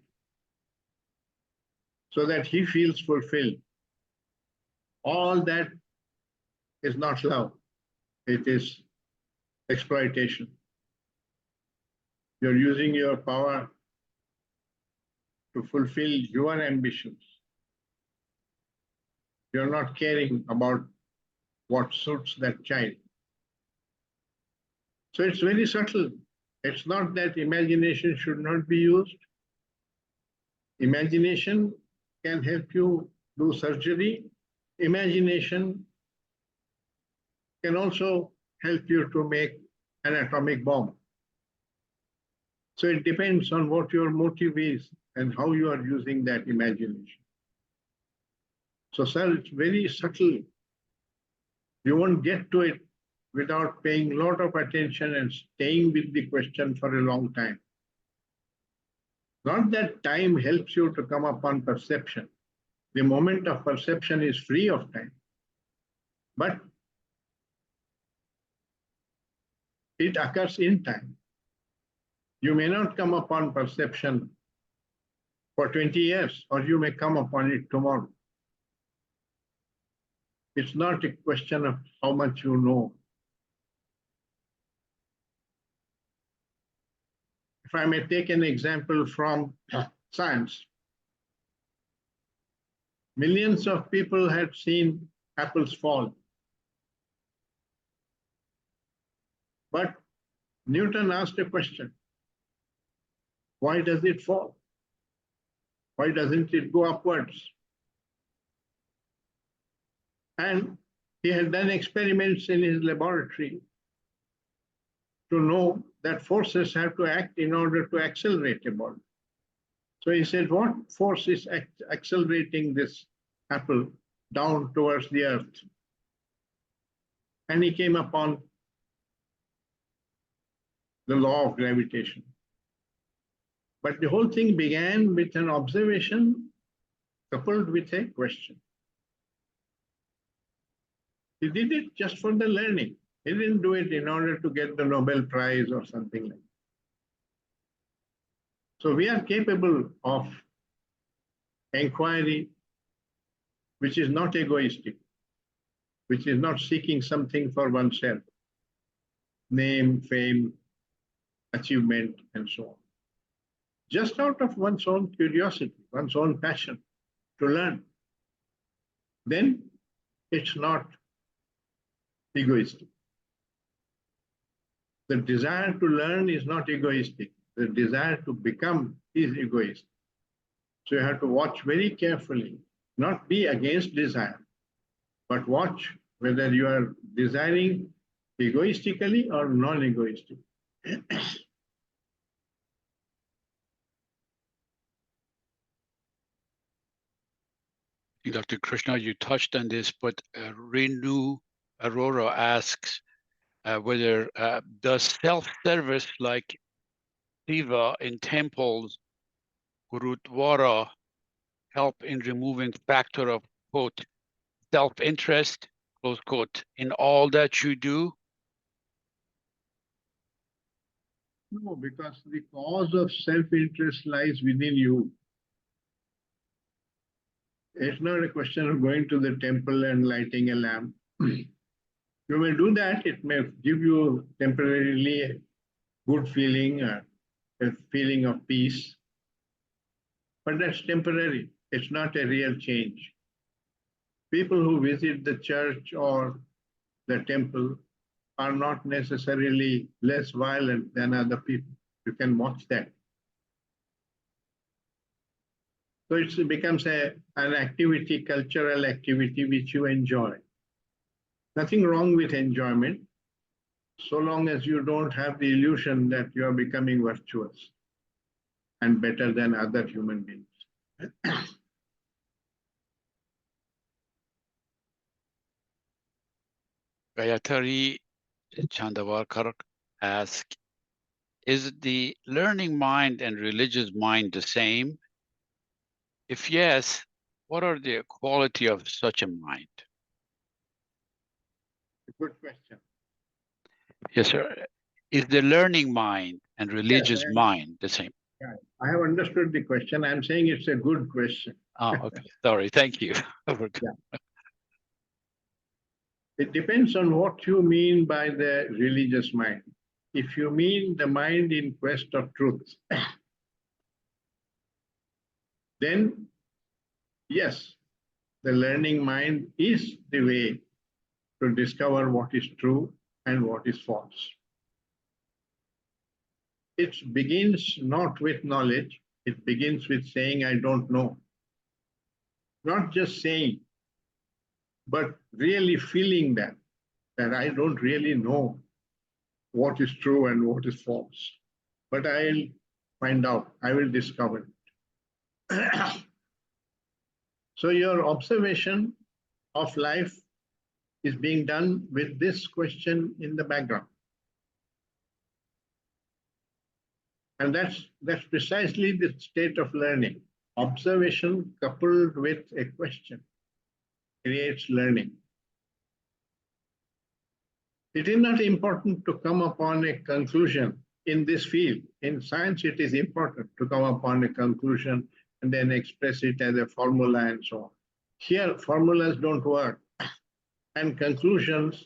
so that he feels fulfilled. All that is not love. It is exploitation. You're using your power to fulfill your ambitions. You're not caring about what suits that child. So it's very subtle. It's not that imagination should not be used. Imagination can help you do surgery. Imagination can also help you to make an atomic bomb. So it depends on what your motive is and how you are using that imagination. So, sir, it's very subtle. You won't get to it without paying a lot of attention and staying with the question for a long time. Not that time helps you to come upon perception. The moment of perception is free of time. But it occurs in time. You may not come upon perception for 20 years, or you may come upon it tomorrow. It's not a question of how much you know. If I may take an example from science, millions of people had seen apples fall. But Newton asked a question. Why does it fall? Why doesn't it go upwards? And he had done experiments in his laboratory to know that forces have to act in order to accelerate a body. So he said, what force is accelerating this apple down towards the earth? And he came upon the law of gravitation. But the whole thing began with an observation coupled with a question. He did it just for the learning. He didn't do it in order to get the Nobel Prize or something like that. So we are capable of inquiry which is not egoistic, which is not seeking something for oneself, name, fame, achievement, and so on. Just out of one's own curiosity, one's own passion to learn. Then it's not egoistic. The desire to learn is not egoistic. The desire to become is egoistic. So you have to watch very carefully, not be against desire, but watch whether you are desiring egoistically or non-egoistically. Dr. Krishna, you touched on this, but Renu Aurora asks whether does self-service like Shiva in temples, Gurudwara, help in removing factor of, quote, self-interest, close quote, in all that you do? No, because the cause of self-interest lies within you. It's not a question of going to the temple and lighting a lamp. You may do that. It may give you temporarily a good feeling, a feeling of peace. But that's temporary. It's not a real change. People who visit the church or the temple are not necessarily less violent than other people. You can watch that. So it becomes an activity, cultural activity which you enjoy. Nothing wrong with enjoyment, so long as you don't have the illusion that you are becoming virtuous and better than other human beings. Gayatri Chandavarkar asks, is the learning mind and religious mind the same? If yes, what are the quality of such a mind? Good question. Yes, sir. Is the learning mind and religious mind the same? Yeah, I have understood the question. I'm saying it's a good question. Oh, okay. Sorry. Thank you. It depends on what you mean by the religious mind. If you mean the mind in quest of truth, then yes, the learning mind is the way to discover what is true and what is false. It begins not with knowledge, it begins with saying, I don't know. Not just saying, but really feeling that I don't really know what is true and what is false. But I'll find out, I will discover it. So your observation of life is being done with this question in the background. And that's precisely the state of learning. Observation coupled with a question creates learning. It is not important to come upon a conclusion in this field. In science, it is important to come upon a conclusion and then express it as a formula and so on. Here, formulas don't work, and conclusions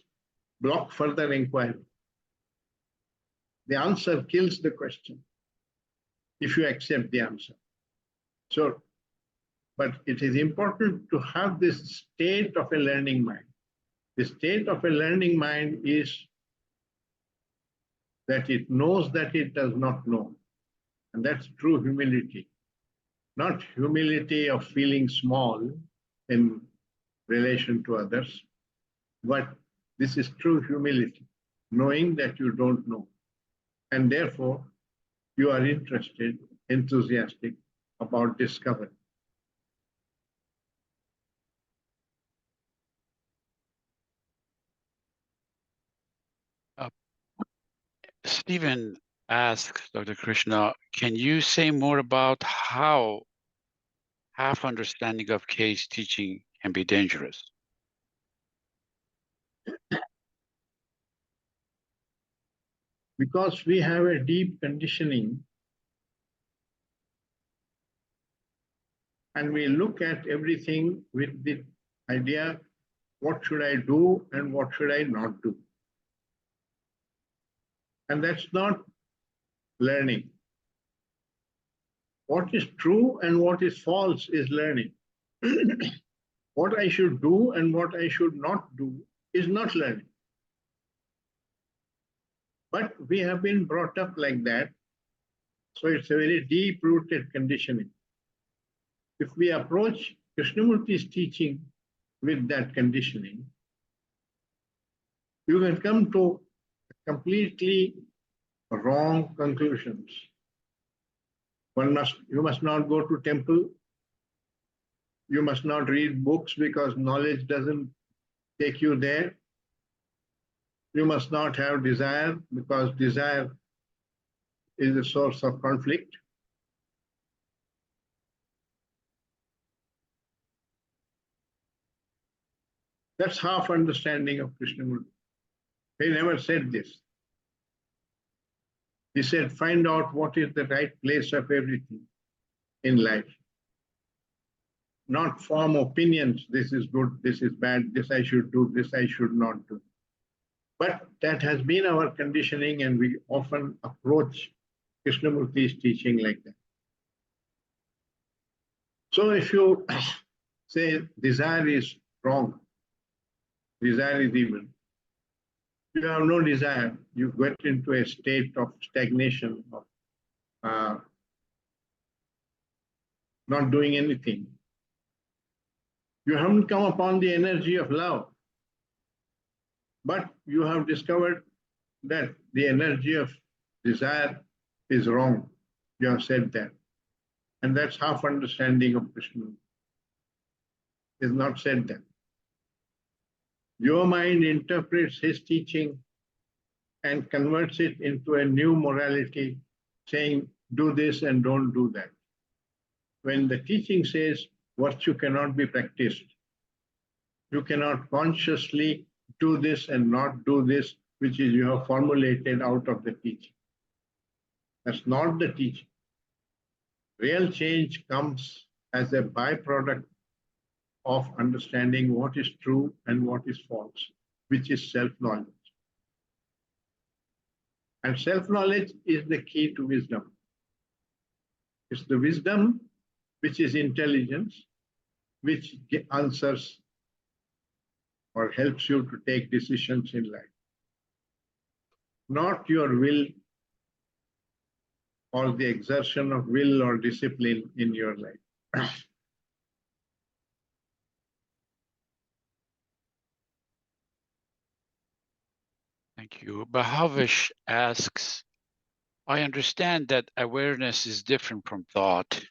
block further inquiry. The answer kills the question if you accept the answer. So, but it is important to have this state of a learning mind. The state of a learning mind is that it knows that it does not know. And that's true humility. Not humility of feeling small in relation to others, but this is true humility, knowing that you don't know. And therefore, you are interested, enthusiastic about discovery. Stephen asks Dr. Krishna, can you say more about how half understanding of case teaching can be dangerous? Because we have a deep conditioning and we look at everything with the idea, what should I do and what should I not do? And that's not learning. What is true and what is false is learning. What I should do and what I should not do is not learning. But we have been brought up like that, so it's a very deep-rooted conditioning. If we approach Krishnamurti's teaching with that conditioning, you can come to completely wrong conclusions. You must not go to temple. You must not read books because knowledge doesn't take you there. You must not have desire because desire is a source of conflict. That's half understanding of Krishnamurti. He never said this. He said, find out what is the right place of everything in life. Not form opinions, this is good, this is bad, this I should do, this I should not do. But that has been our conditioning, and we often approach Krishnamurti's teaching like that. So if you say desire is wrong, desire is evil, you have no desire, you get into a state of stagnation, of not doing anything. You haven't come upon the energy of love, but you have discovered that the energy of desire is wrong. You have said that. And that's half understanding of Krishna. Is not said that. Your mind interprets his teaching and converts it into a new morality, saying, do this and don't do that. When the teaching says virtue cannot be practiced, you cannot consciously do this and not do this, which is you have formulated out of the teaching. That's not the teaching. Real change comes as a byproduct of understanding what is true and what is false, which is self-knowledge. And self-knowledge is the key to wisdom. It's the wisdom which is intelligence, which answers or helps you to take decisions in life. Not your will or the exertion of will or discipline in your life. Thank you. Bhavesh asks, I understand that awareness is different from thought,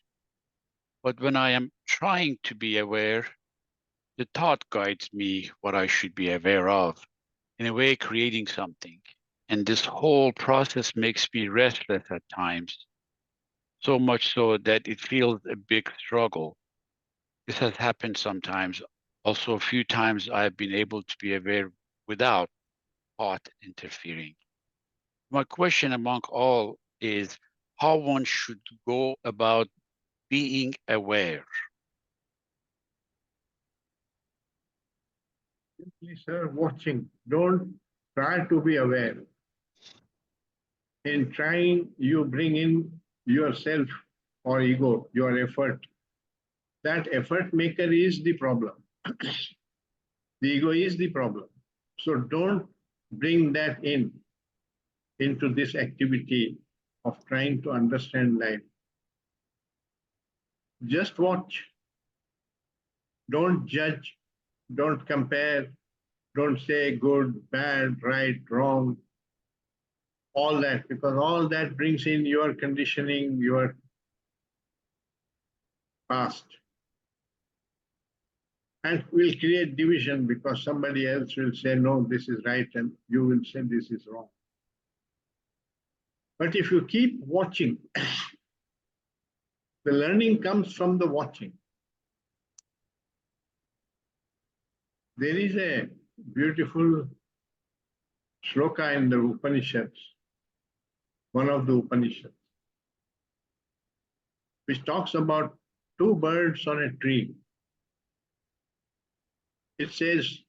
but when I am trying to be aware, the thought guides me what I should be aware of, in a way creating something. And this whole process makes me restless at times, so much so that it feels a big struggle. This has happened sometimes. Also, a few times I've been able to be aware without thought interfering. My question among all is how one should go about being aware. Simply, sir, watching. Don't try to be aware. In trying, you bring in yourself or ego, your effort. That effort maker is the problem. The ego is the problem. So don't bring that into this activity of trying to understand life. Just watch. Don't judge. Don't compare. Don't say good, bad, right, wrong. All that, because all that brings in your conditioning, your past. And will create division because somebody else will say, no, this is right, and you will say this is wrong. But if you keep watching, the learning comes from the watching. There is a beautiful shloka in the Upanishads, one of the Upanishads, which talks about two birds on a tree. It says,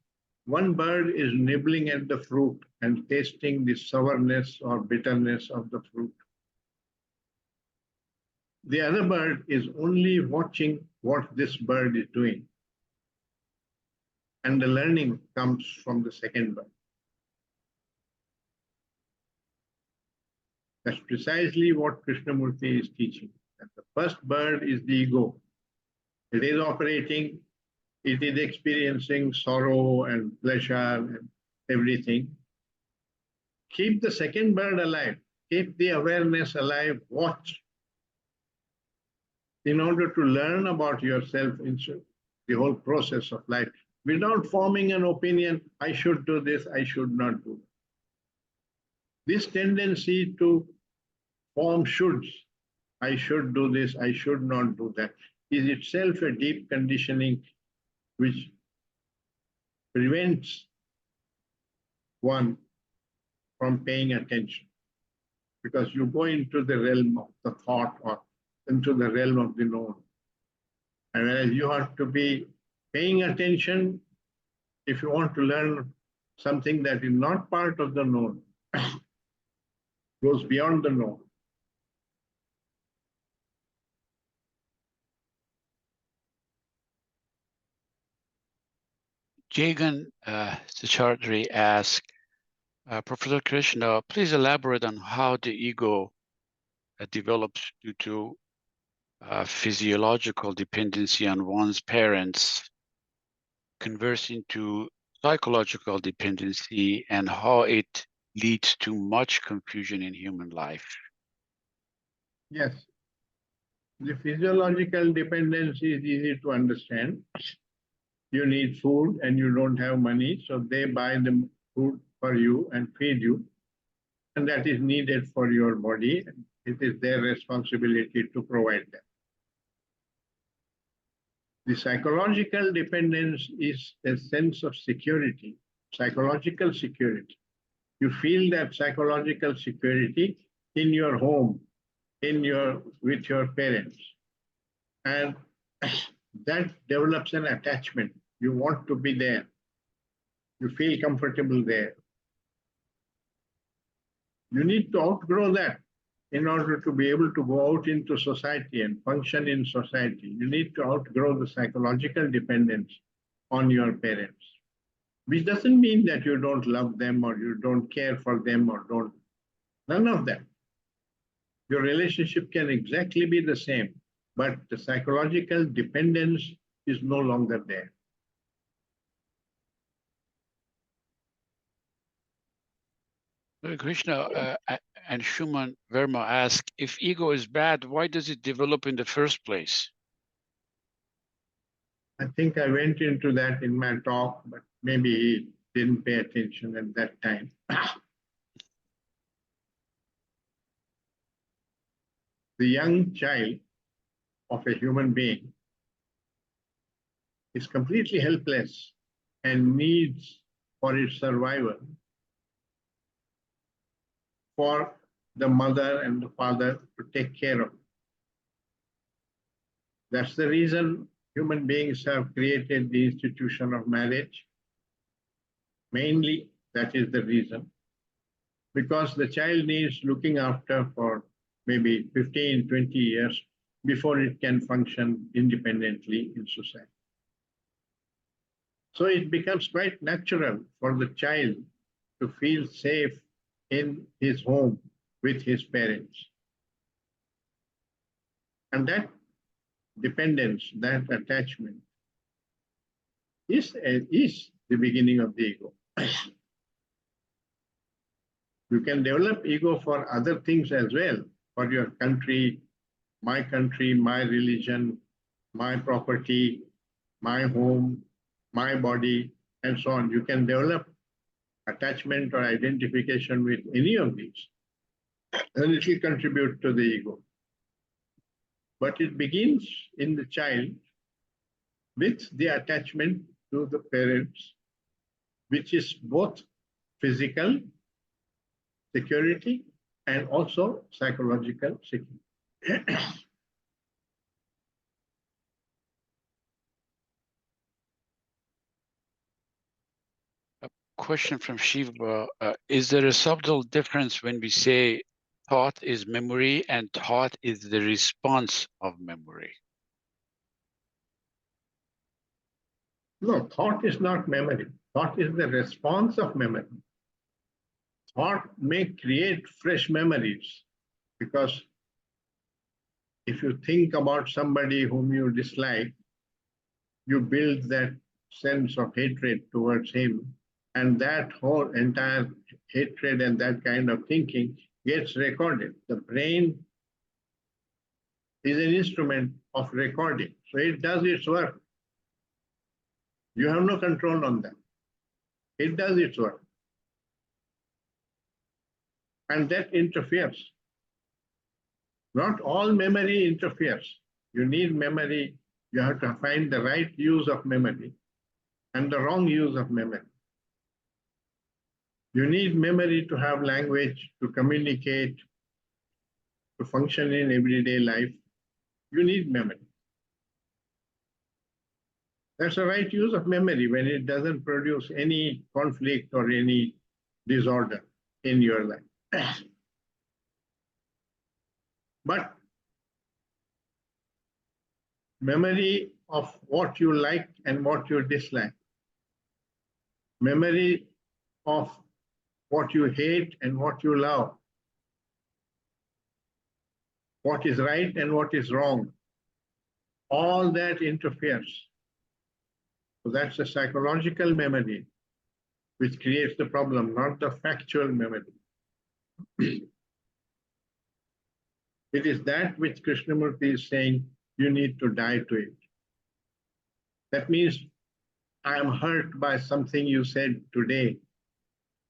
one bird is nibbling at the fruit and tasting the sourness or bitterness of the fruit. The other bird is only watching what this bird is doing. And the learning comes from the second bird. That's precisely what Krishnamurti is teaching. That the first bird is the ego. It is operating, it is experiencing sorrow and pleasure and everything. Keep the second bird alive. Keep the awareness alive. Watch. In order to learn about yourself in the whole process of life, without forming an opinion, I should do this, I should not do that. This tendency to form shoulds, I should do this, I should not do that, is itself a deep conditioning which prevents one from paying attention. Because you go into the realm of the thought or into the realm of the known. And whereas you have to be paying attention if you want to learn something that is not part of the known, goes beyond the known. Jagan Sachardri asked, Professor Krishna, please elaborate on how the ego develops due to physiological dependency on one's parents, conversing to psychological dependency, and how it leads to much confusion in human life. Yes. The physiological dependency is easy to understand. You need food and you don't have money, so they buy the food for you and feed you. And that is needed for your body. It is their responsibility to provide that. The psychological dependence is a sense of security, psychological security. You feel that psychological security in your home, with your parents. And that develops an attachment. You want to be there. You feel comfortable there. You need to outgrow that. in order to be able to go out into society and function in society, you need to outgrow the psychological dependence on your parents, which doesn't mean that you don't love them or you don't care for them or don't, none of that. Your relationship can exactly be the same, but the psychological dependence is no longer there. Krishna and Shuman Verma ask, if ego is bad, why does it develop in the first place? I think I went into that in my talk, but maybe he didn't pay attention at that time. The young child of a human being is completely helpless and needs for its survival for the mother and the father to take care of. That's the reason human beings have created the institution of marriage. Mainly, that is the reason. Because the child needs looking after for maybe 15, 20 years before it can function independently in society. So it becomes quite natural for the child to feel safe in his home with his parents. And that dependence, that attachment is the beginning of the ego. You can develop ego for other things as well, for your country, my religion, my property, my home, my body, and so on. You can develop attachment or identification with any of these, and it will contribute to the ego. But it begins in the child with the attachment to the parents, which is both physical security and also psychological security. Question from Shiva, is there a subtle difference when we say thought is memory and thought is the response of memory? No, thought is not memory. Thought is the response of memory. Thought may create fresh memories, because if you think about somebody whom you dislike, you build that sense of hatred towards him, and that whole entire hatred and that kind of thinking gets recorded. The brain is an instrument of recording, so it does its work. You have no control on that. It does its work. And that interferes. Not all memory interferes. You need memory. You have to find the right use of memory and the wrong use of memory. You need memory to have language, to communicate, to function in everyday life. You need memory. That's the right use of memory when it doesn't produce any conflict or any disorder in your life. But memory of what you like and what you dislike, memory of what you hate and what you love, what is right and what is wrong, all that interferes. So that's a psychological memory which creates the problem, not the factual memory. It is that which Krishnamurti is saying, you need to die to it. That means I am hurt by something you said today.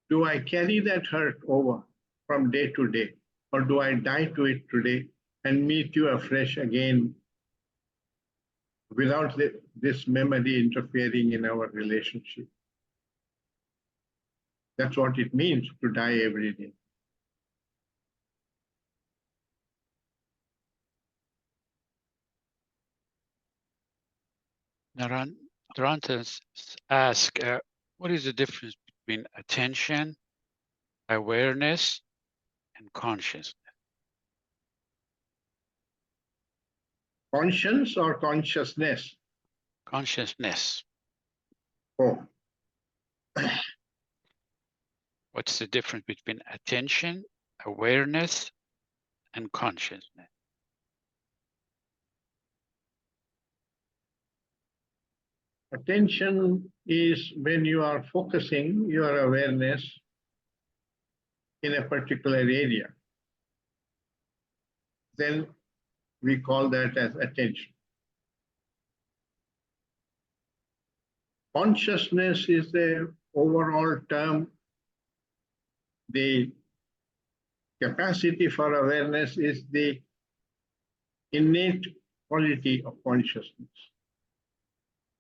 Do I carry that hurt over from day to day? Or do I die to it today and meet you afresh again without this memory interfering in our relationship? That's what it means to die every day. Narantas ask, what is the difference between attention, awareness, and consciousness? Conscience or consciousness? Consciousness. Oh, What's the difference between attention, awareness, and consciousness? attention is when you are focusing your awareness in a particular area. Then we call that as attention. Consciousness is the overall term. The capacity for awareness is the innate quality of consciousness.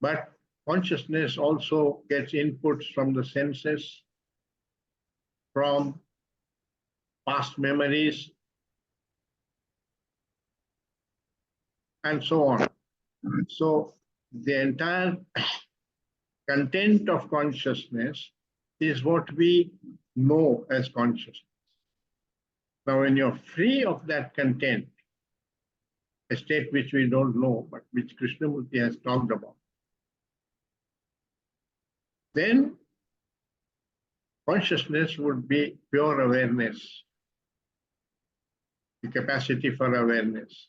But consciousness also gets inputs from the senses, from past memories, and so on. So the entire content of consciousness is what we know as consciousness. Now, when you're free of that content, a state which we don't know, but which Krishnamurti has talked about, then consciousness would be pure awareness, the capacity for awareness.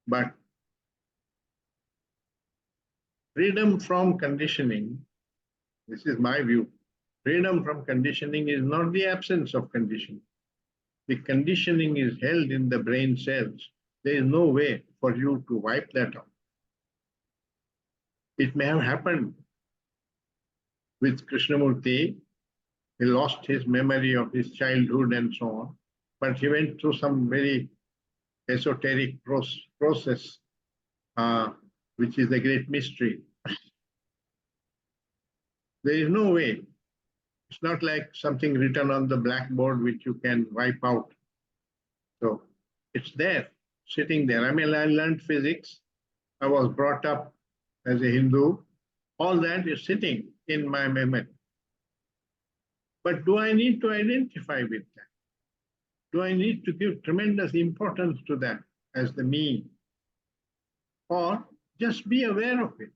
But freedom from conditioning, this is my view, freedom from conditioning is not the absence of conditioning. The conditioning is held in the brain cells. There is no way for you to wipe that out. It may have happened with Krishnamurti. He lost his memory of his childhood and so on, but he went through some very esoteric process, which is a great mystery. There is no way. It's not like something written on the blackboard which you can wipe out. So it's there, sitting there. I mean, I learned physics. I was brought up as a Hindu. All that is sitting in my memory. But do I need to identify with that? Do I need to give tremendous importance to that as the mean? Or just be aware of it,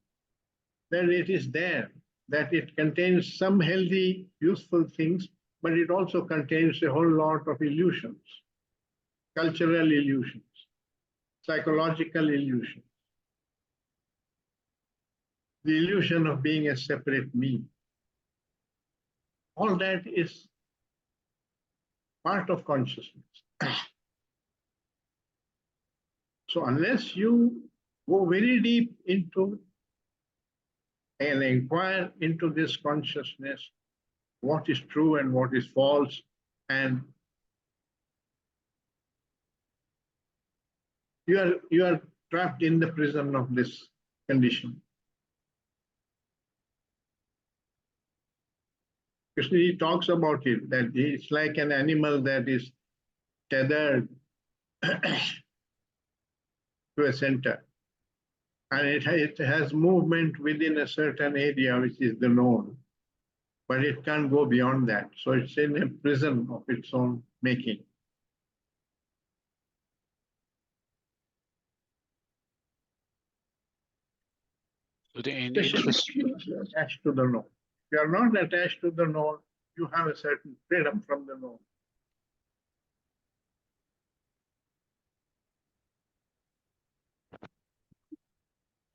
that it is there, that it contains some healthy, useful things, but it also contains a whole lot of illusions, cultural illusions, psychological illusions. The illusion of being a separate me. All that is part of consciousness. So unless you go very deep into and inquire into this consciousness, what is true and what is false, and you are trapped in the prison of this condition. Krishna talks about it, that it's like an animal that is tethered to a center. And it has movement within a certain area, which is the known. But it can't go beyond that. So it's in a prison of its own making. So in the interest, Attached to the known. If you are not attached to the known, you have a certain freedom from the known.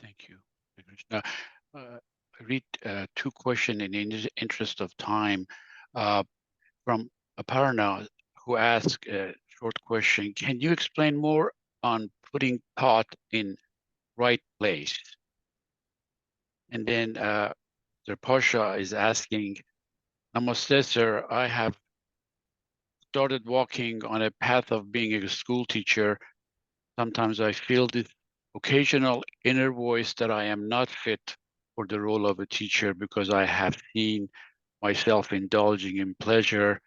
thank you, Krishna. I read two questions in the interest of time from Aparna, who asked a short question. Can you explain more on putting thought in right place? And then Pasha is asking, Namaste, sir. I have started walking on a path of being a school teacher. Sometimes I feel this occasional inner voice that I am not fit for the role of a teacher because I have seen myself indulging in pleasure,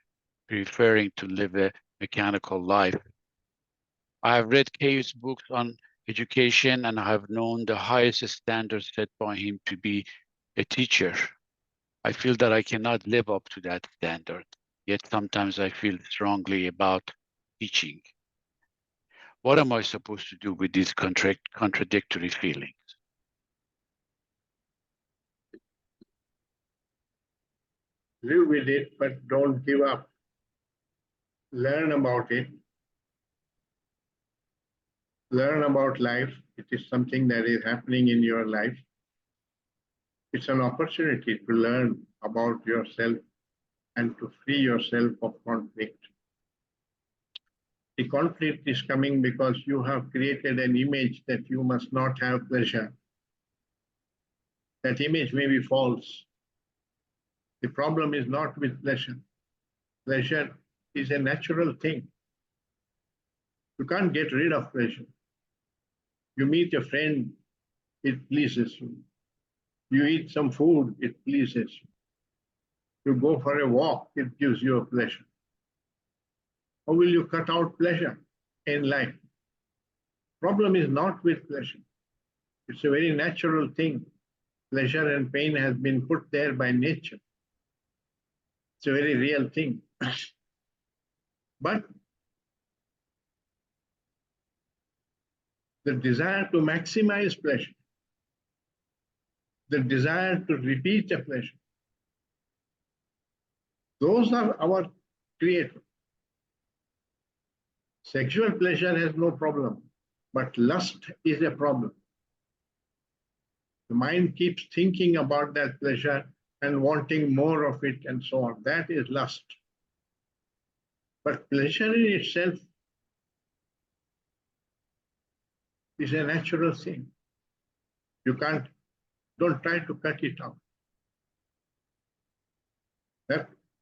preferring to live a mechanical life. I have read Kay's books on education and I have known the highest standards set by him to be a teacher. I feel that I cannot live up to that standard, yet sometimes I feel strongly about teaching. What am I supposed to do with these contradictory feelings? Live with it, but don't give up. Learn about it. Learn about life. It is something that is happening in your life. It's an opportunity to learn about yourself and to free yourself of conflict. The conflict is coming because you have created an image that you must not have pleasure. That image may be false. The problem is not with pleasure. Pleasure is a natural thing. You can't get rid of pleasure. You meet a friend, it pleases you. You eat some food, it pleases you. You go for a walk, it gives you a pleasure. How will you cut out pleasure in life? Problem is not with pleasure. It's a very natural thing. Pleasure and pain has been put there by nature. It's a very real thing. But the desire to maximize pleasure, the desire to repeat a pleasure, those are our creator. Sexual pleasure has no problem, but lust is a problem. The mind keeps thinking about that pleasure and wanting more of it and so on. That is lust. But pleasure in itself is a natural thing. You don't try to cut it out.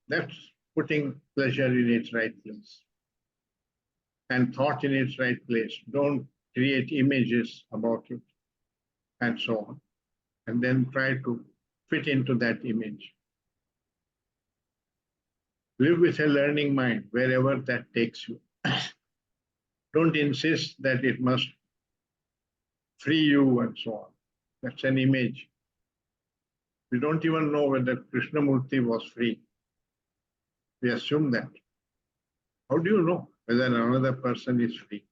That's putting pleasure in its right place and thought in its right place. Don't create images about it and so on, and then try to fit into that image. Live with a learning mind wherever that takes you. Don't insist that it must free you and so on. That's an image. We don't even know whether Krishnamurti was free. We assume that. How do you know whether another person is free?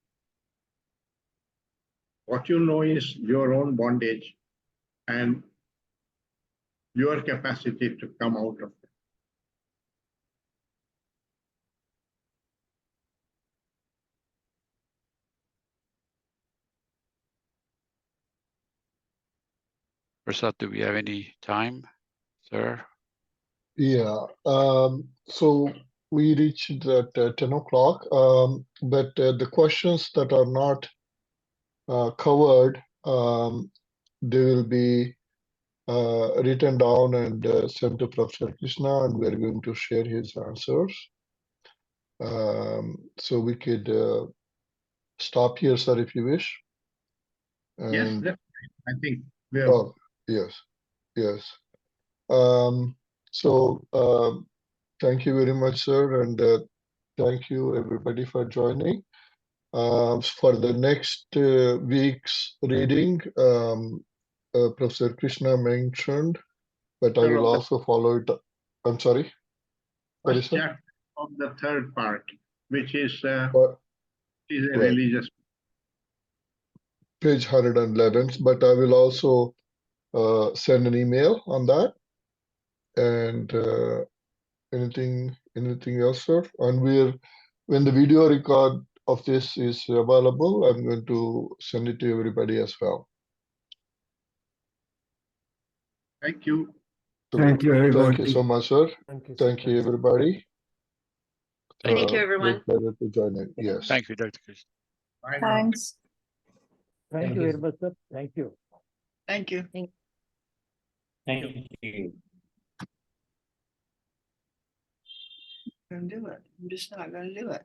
What you know is your own bondage and your capacity to come out of it. Prasad, do we have any time, sir? Yeah. So we reached at 10 o'clock, but the questions that are not covered, they will be written down and sent to Professor Krishna, and we're going to share his answers. So we could stop here, sir, if you wish. Yes, And I think we have. oh, yes, yes. So thank you very much, sir, and thank you everybody for joining. For the next week's reading, Professor Krishna mentioned, but I will also follow it. I'm sorry. What is First chapter of the third part, which is a right. religious. Page 111, but I will also send an email on that. And anything else, sir? And when the video record of this is available, I'm going to send it to everybody as well. Thank you. So, Thank you, everybody. thank you so much, sir. Thank you, everybody. Thank you, everyone. Great pleasure to join in. Yes. Thank you, Dr. Krishna. Bye now. Thanks. Thank you very much, sir. Thank you. Thank you. Thank you. Gonna do it. I'm just not gonna do it.